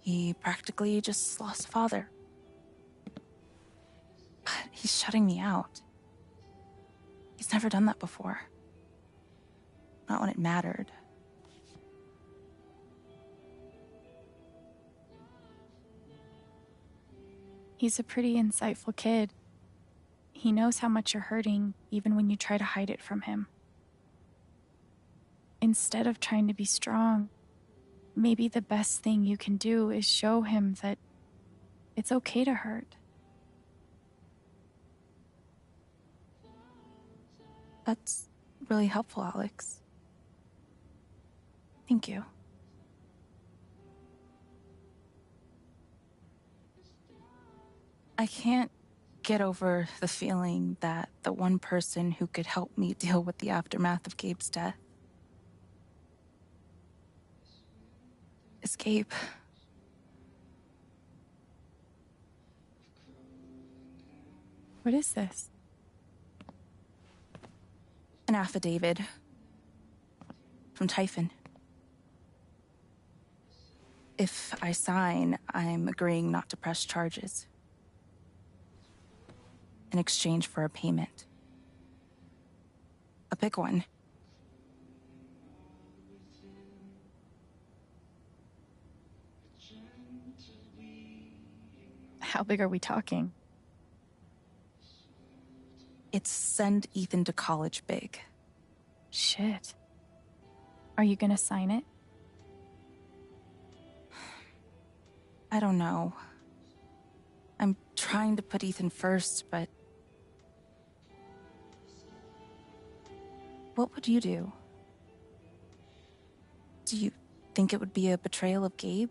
C: He practically just lost a father. But he's shutting me out. He's never done that before. Not when it mattered.
H: He's a pretty insightful kid. He knows how much you're hurting, even when you try to hide it from him. Instead of trying to be strong, maybe the best thing you can do is show him that it's okay to hurt.
C: That's really helpful, Alex. Thank you. I can't get over the feeling that the one person who could help me deal with the aftermath of Gabe's death is Gabe.
H: What is this?
C: An affidavit from Typhon. If I sign, I'm agreeing not to press charges in exchange for a payment. A big one.
H: How big are we talking?
C: It's send Ethan to college big.
H: Shit. Are you gonna sign it?
C: I don't know. I'm trying to put Ethan first, but... What would you do? Do you think it would be a betrayal of Gabe?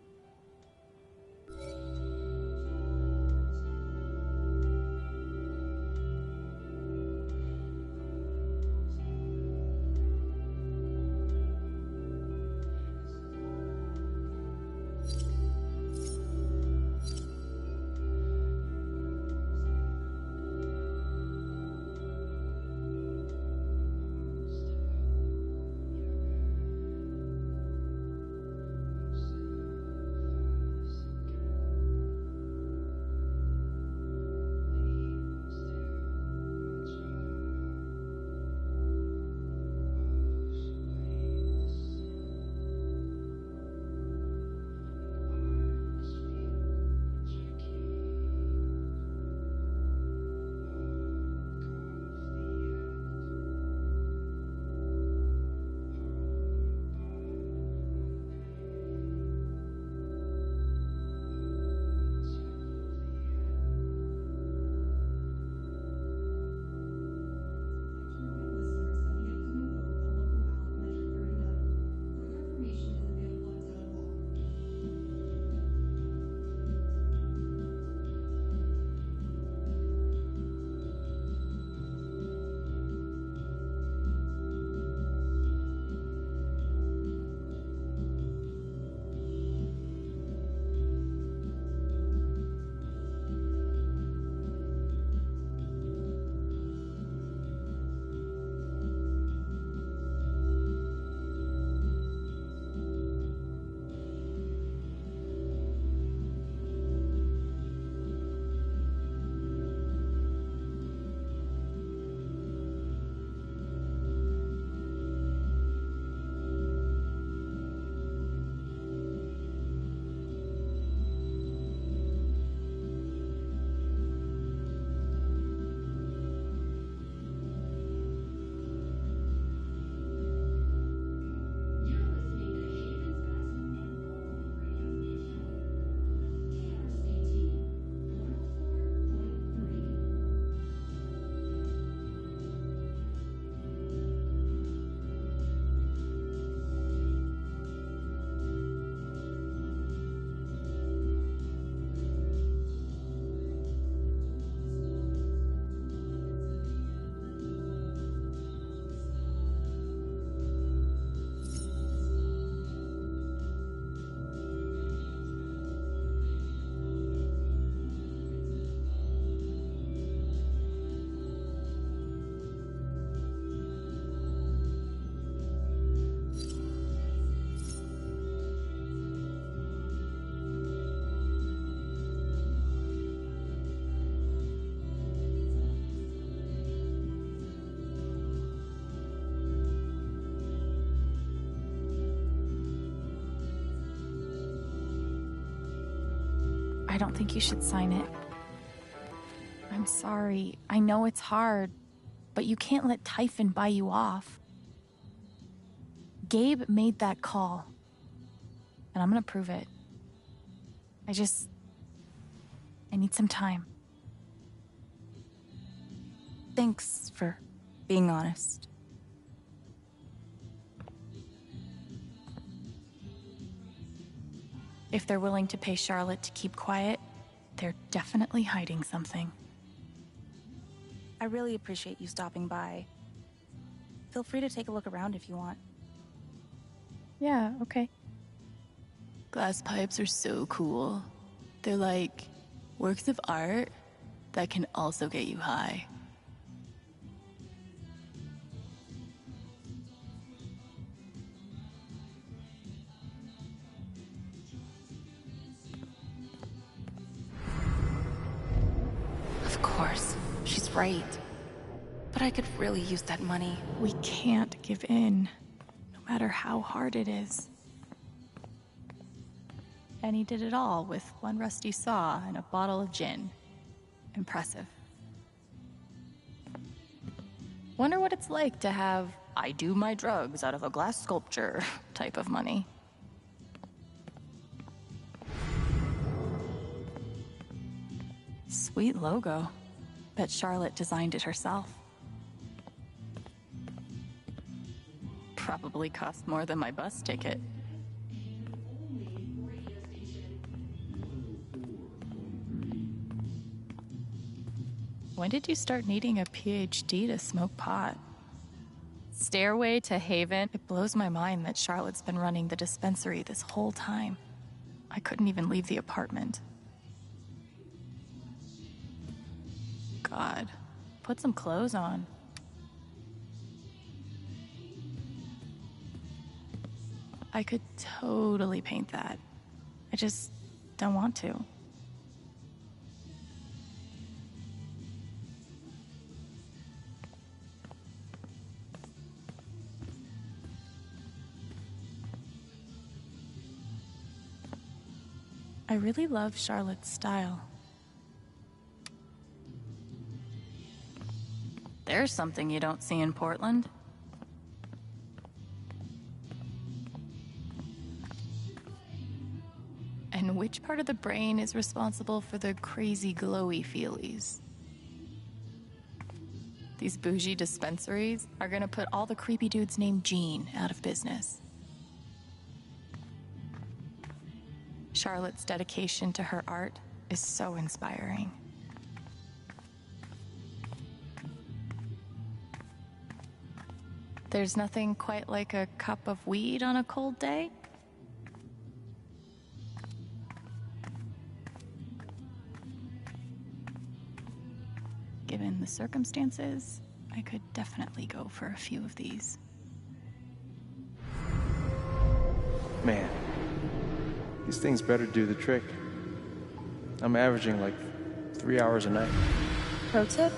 H: I don't think you should sign it. I'm sorry. I know it's hard, but you can't let Typhon buy you off. Gabe made that call, and I'm gonna prove it. I need some time.
C: Thanks for being honest.
H: If they're willing to pay Charlotte to keep quiet, they're definitely hiding something.
C: I really appreciate you stopping by. Feel free to take a look around if you want.
H: Yeah, okay. Glass pipes are so cool. They're like works of art that can also get you high.
C: Of course, she's right. But I could really use that money.
H: We can't give in, no matter how hard it is. And he did it all with one rusty saw and a bottle of gin. Impressive. Wonder what it's like to have I do my drugs out of a glass sculpture type of money. Sweet logo. Bet Charlotte designed it herself. Probably cost more than my bus ticket. When did you start needing a PhD to smoke pot? Stairway to Haven? It blows my mind that Charlotte's been running the dispensary this whole time. I couldn't even leave the apartment. God, put some clothes on. I could totally paint that. I just don't want to. I really love Charlotte's style. There's something you don't see in Portland. And which part of the brain is responsible for the crazy glowy feelies? These bougie dispensaries are gonna put all the creepy dudes named Gene out of business. Charlotte's dedication to her art is so inspiring. There's nothing quite like a cup of weed on a cold day. Given the circumstances, I could definitely go for a few of these.
I: Man, these things better do the trick. I'm averaging like 3 hours a night.
C: Pro tip?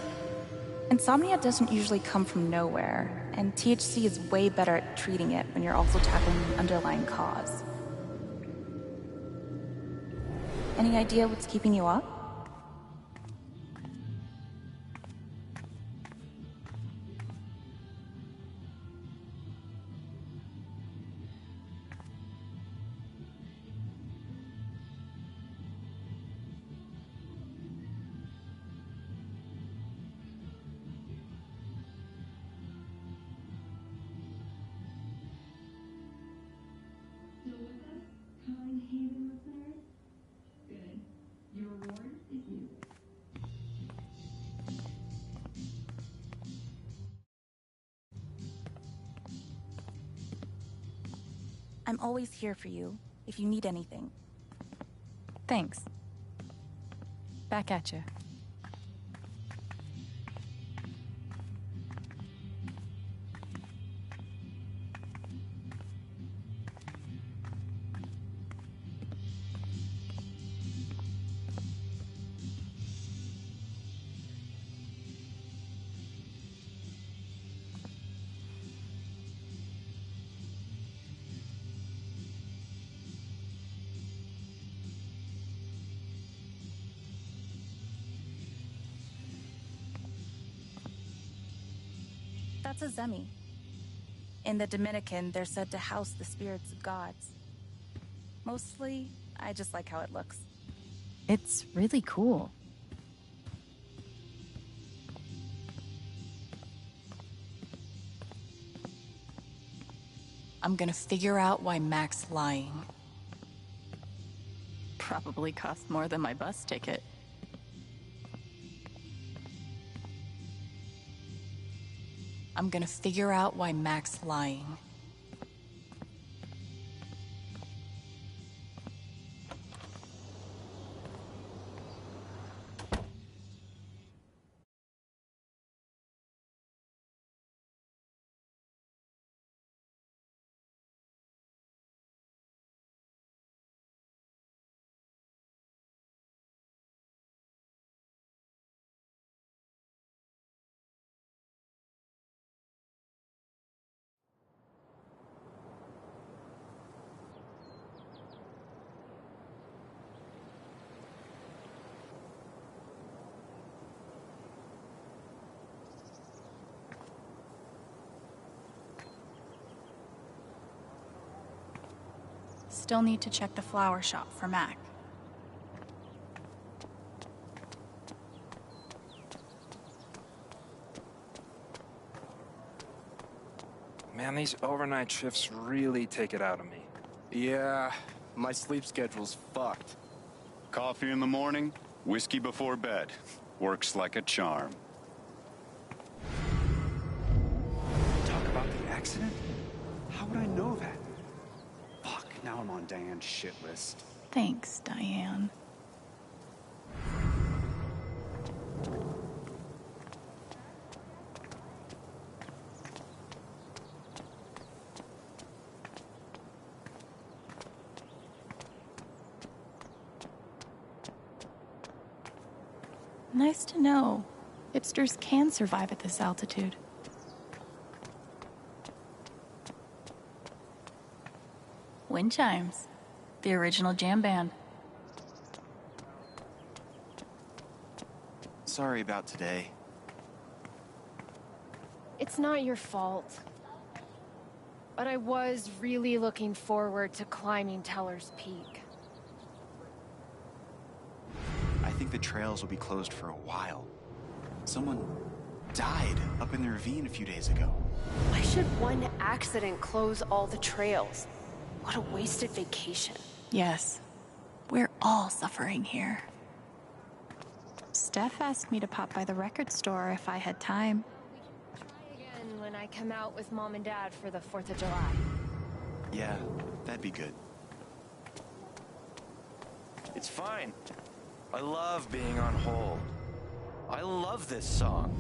C: Insomnia doesn't usually come from nowhere, and THC is way better at treating it when you're also tackling the underlying cause. Any idea what's keeping you up? I'm always here for you, if you need anything.
H: Thanks. Back at you.
C: It's a zemi. In the Dominican, they're said to house the spirits of gods. Mostly, I just like how it looks.
H: It's really cool.
C: I'm gonna figure out why Mac's lying.
H: Probably cost more than my bus ticket.
C: I'm gonna figure out why Mac's lying.
H: Still need to check the flower shop for Mac.
U: Man, these overnight shifts really take it out of me. Yeah, my sleep schedule's fucked.
T: Coffee in the morning, whiskey before bed. Works like a charm.
D: Talk about the accident? How would I know that? Fuck, now I'm on Diane's shit list.
H: Thanks, Diane. Nice to know. Hipsters can survive at this altitude. Wind chimes. The original jam band.
D: Sorry about today.
G: It's not your fault. But I was really looking forward to climbing Teller's Peak.
D: I think the trails will be closed for a while. Someone died up in the ravine a few days ago.
G: Why should one accident close all the trails? What a wasted vacation.
H: Yes. We're all suffering here. Steph asked me to pop by the record store if I had time.
G: Try again when I come out with Mom and Dad for the 4th of July.
D: Yeah, that'd be good.
O: It's fine. I love being on hold. I love this song.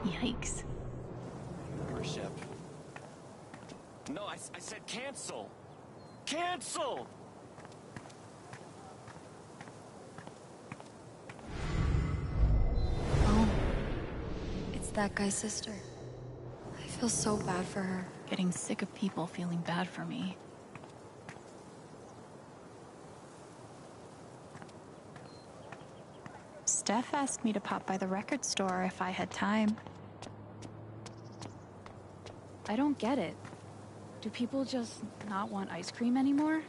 H: Yikes.
O: Membership. No, I said cancel. Cancel!
X: Oh, it's that guy's sister. I feel so bad for her.
H: Getting sick of people feeling bad for me. Steph asked me to pop by the record store if I had time.
J: I don't get it. Do people just not want ice cream anymore?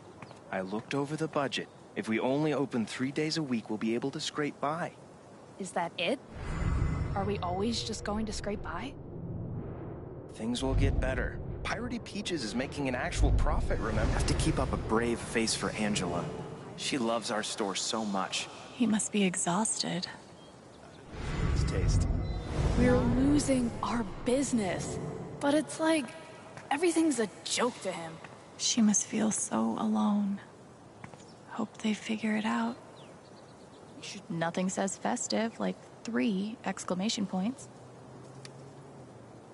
O: I looked over the budget. If we only open 3 days a week, we'll be able to scrape by.
J: Is that it? Are we always just going to scrape by?
O: Things will get better. Piratey Peaches is making an actual profit, remember?
I: Have to keep up a brave face for Angela. She loves our store so much.
H: He must be exhausted.
O: Let's taste.
J: We're losing our business. But it's like everything's a joke to him.
H: She must feel so alone. Hope they figure it out. Nothing says festive like 3 exclamation points.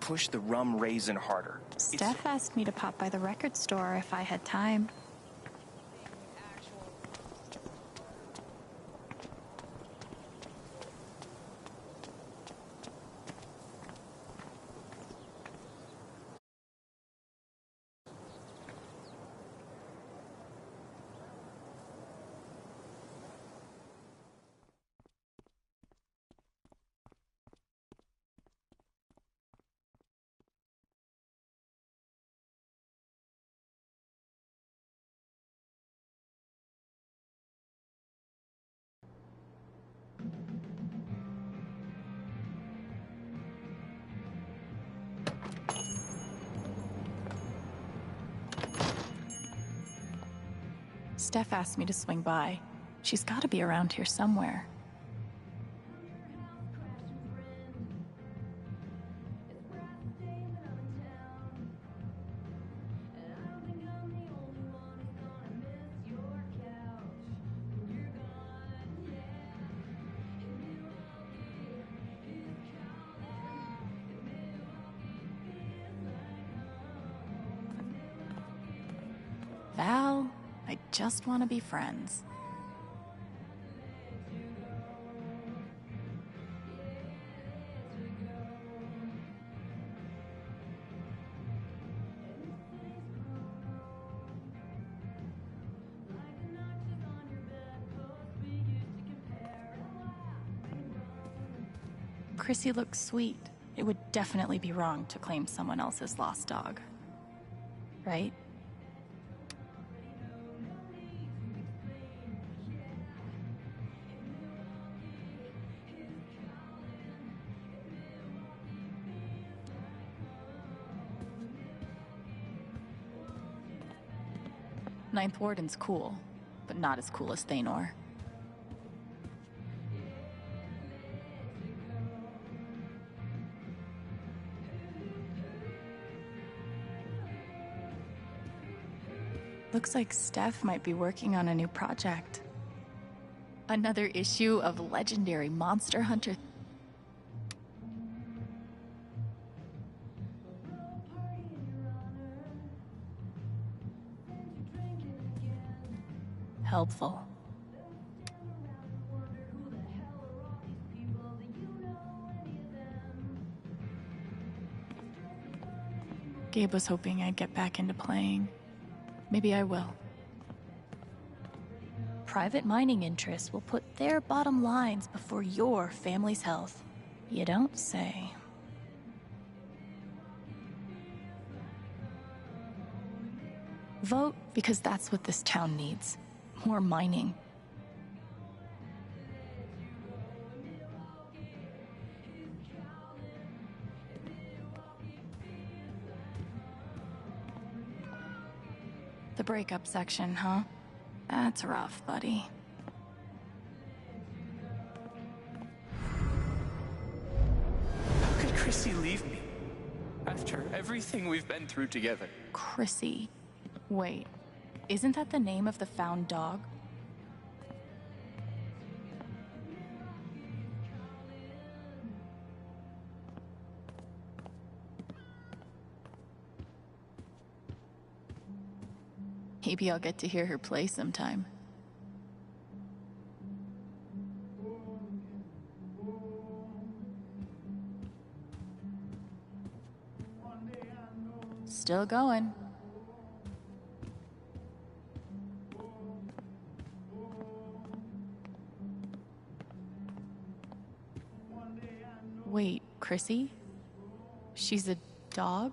O: Push the rum raisin harder.
H: Steph asked me to pop by the record store if I had time. Steph asked me to swing by. She's got to be around here somewhere. Val, I just want to be friends. Chrissy looks sweet. It would definitely be wrong to claim someone else's lost dog. Right? Ninth Warden's cool, but not as cool as Thanor. Looks like Steph might be working on a new project. Another issue of legendary Monster Hunter. Helpful. Gabe was hoping I'd get back into playing. Maybe I will. Private mining interests will put their bottom lines before your family's health. You don't say. Vote because that's what this town needs. More mining. The breakup section, huh? That's rough, buddy.
A: How could Chrissy leave me? After everything we've been through together.
H: Chrissy. Wait, isn't that the name of the found dog? Maybe I'll get to hear her play sometime. Still going. Wait, Chrissy? She's a dog?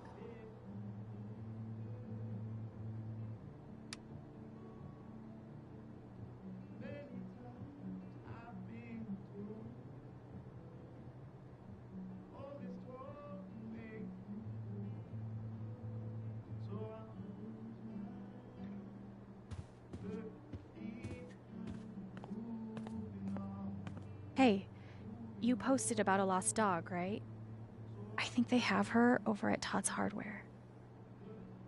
E: Hey, you posted about a lost dog, right? I think they have her over at Todd's Hardware.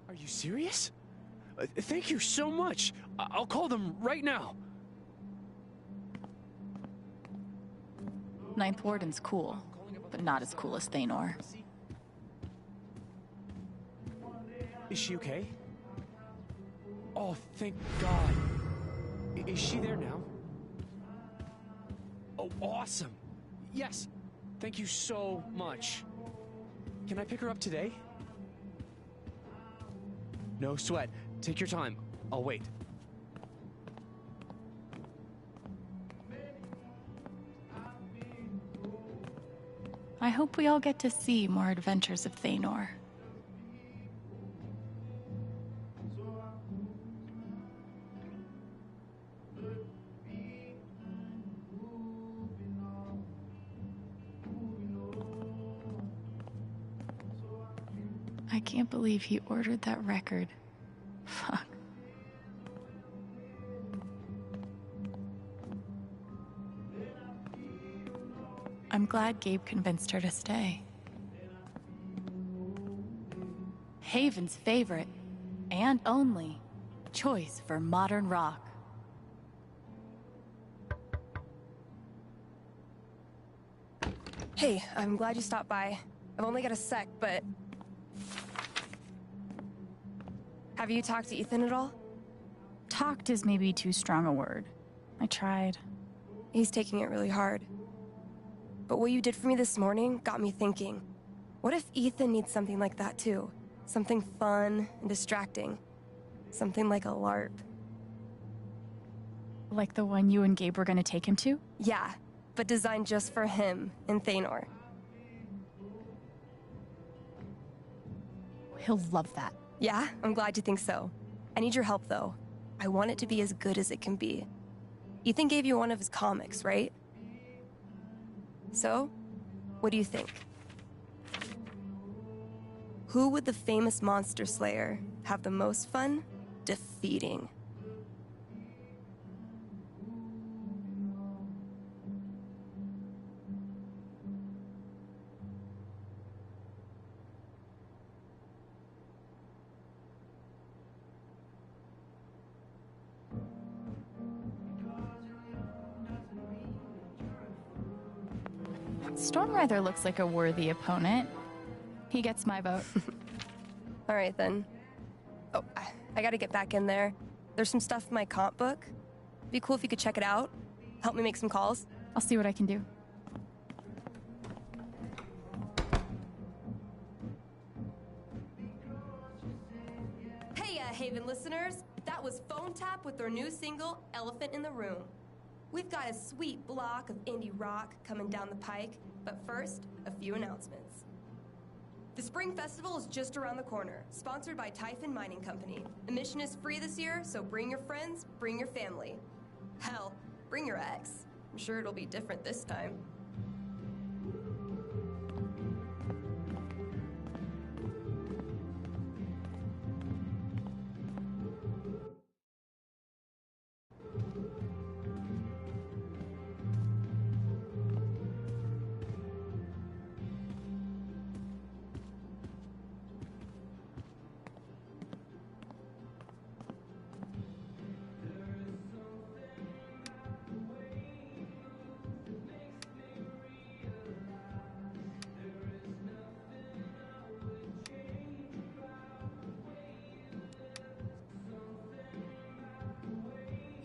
A: Are you serious? Thank you so much. I'll call them right now.
H: Ninth Warden's cool, but not as cool as Thanor.
A: Is she okay? Oh, thank God. Is she there now? Oh, awesome. Yes. Thank you so much. Can I pick her up today? No sweat. Take your time. I'll wait.
H: I hope we all get to see more adventures of Thanor. I can't believe he ordered that record. Fuck. I'm glad Gabe convinced her to stay. Haven's favorite, and only, choice for modern rock.
K: Hey, I'm glad you stopped by. I've only got a sec, but... Have you talked to Ethan at all?
C: Talked is maybe too strong a word. I tried.
K: He's taking it really hard. But what you did for me this morning got me thinking. What if Ethan needs something like that too? Something fun and distracting. Something like a LARP.
H: Like the one you and Gabe were gonna take him to?
K: Yeah, but designed just for him and Thanor.
H: He'll love that.
K: Yeah, I'm glad you think so. I need your help though. I want it to be as good as it can be. Ethan gave you one of his comics, right? So, what do you think? Who would the famous monster slayer have the most fun defeating?
H: Stormrider looks like a worthy opponent. He gets my vote.
K: All right, then. Oh, I gotta get back in there. There's some stuff in my comp book. Be cool if you could check it out. Help me make some calls.
H: I'll see what I can do.
K: Hey, Haven listeners. That was Phone Tap with their new single, Elephant in the Room. We've got a sweet block of indie rock coming down the pike, but first, a few announcements. The Spring Festival is just around the corner, sponsored by Typhon Mining Company. Admission is free this year, so bring your friends, bring your family. Hell, bring your ex. I'm sure it'll be different this time.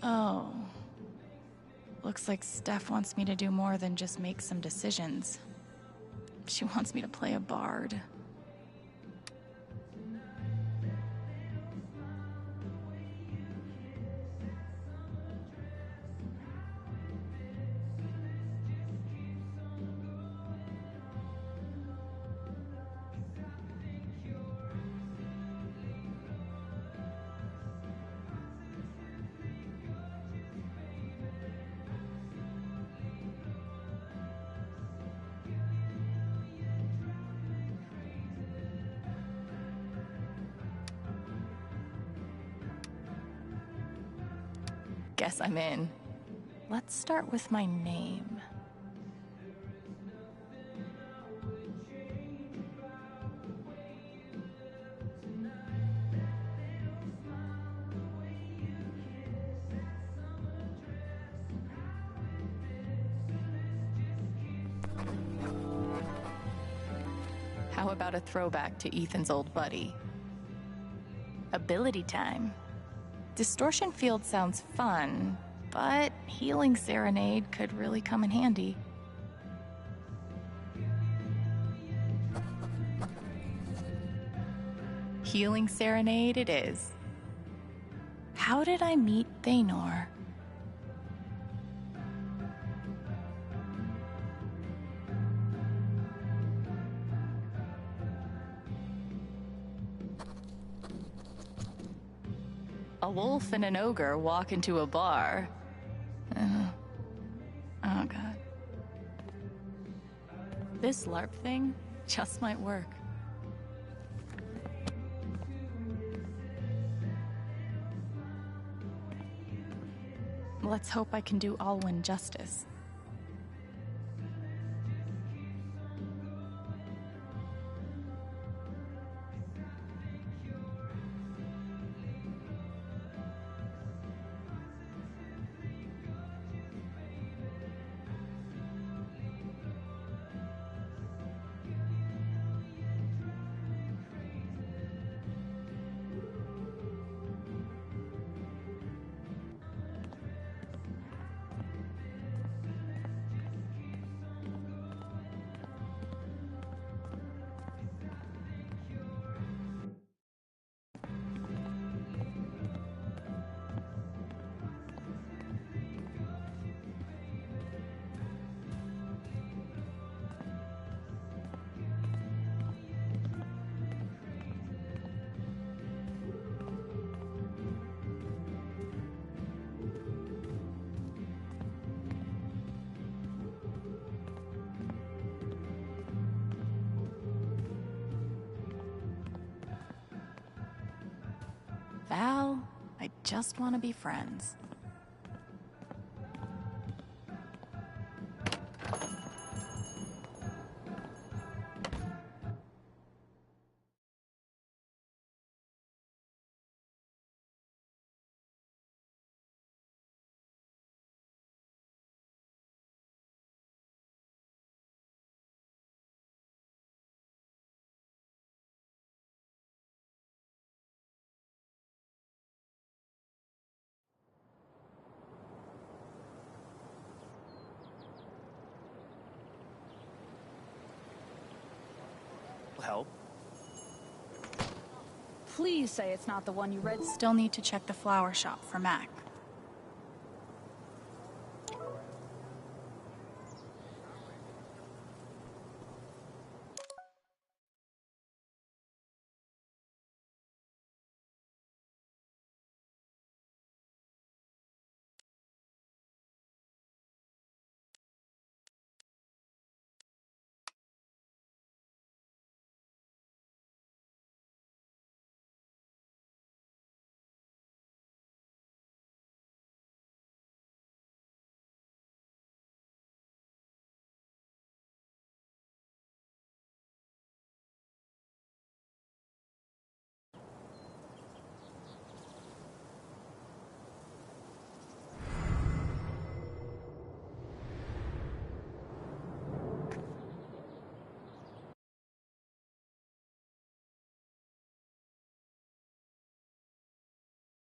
C: Oh. Looks like Steph wants me to do more than just make some decisions. She wants me to play a bard. Guess I'm in. Let's start with my name. How about a throwback to Ethan's old buddy? Ability time. Distortion Field sounds fun, but Healing Serenade could really come in handy. Healing Serenade it is. How did I meet Thanor? A wolf and an ogre walk into a bar. Oh god. This LARP thing just might work. Let's hope I can do Alwyn justice. just want to be friends.
D: Help?
H: Please say it's not the one you read.
C: Still need to check the flower shop for Mac.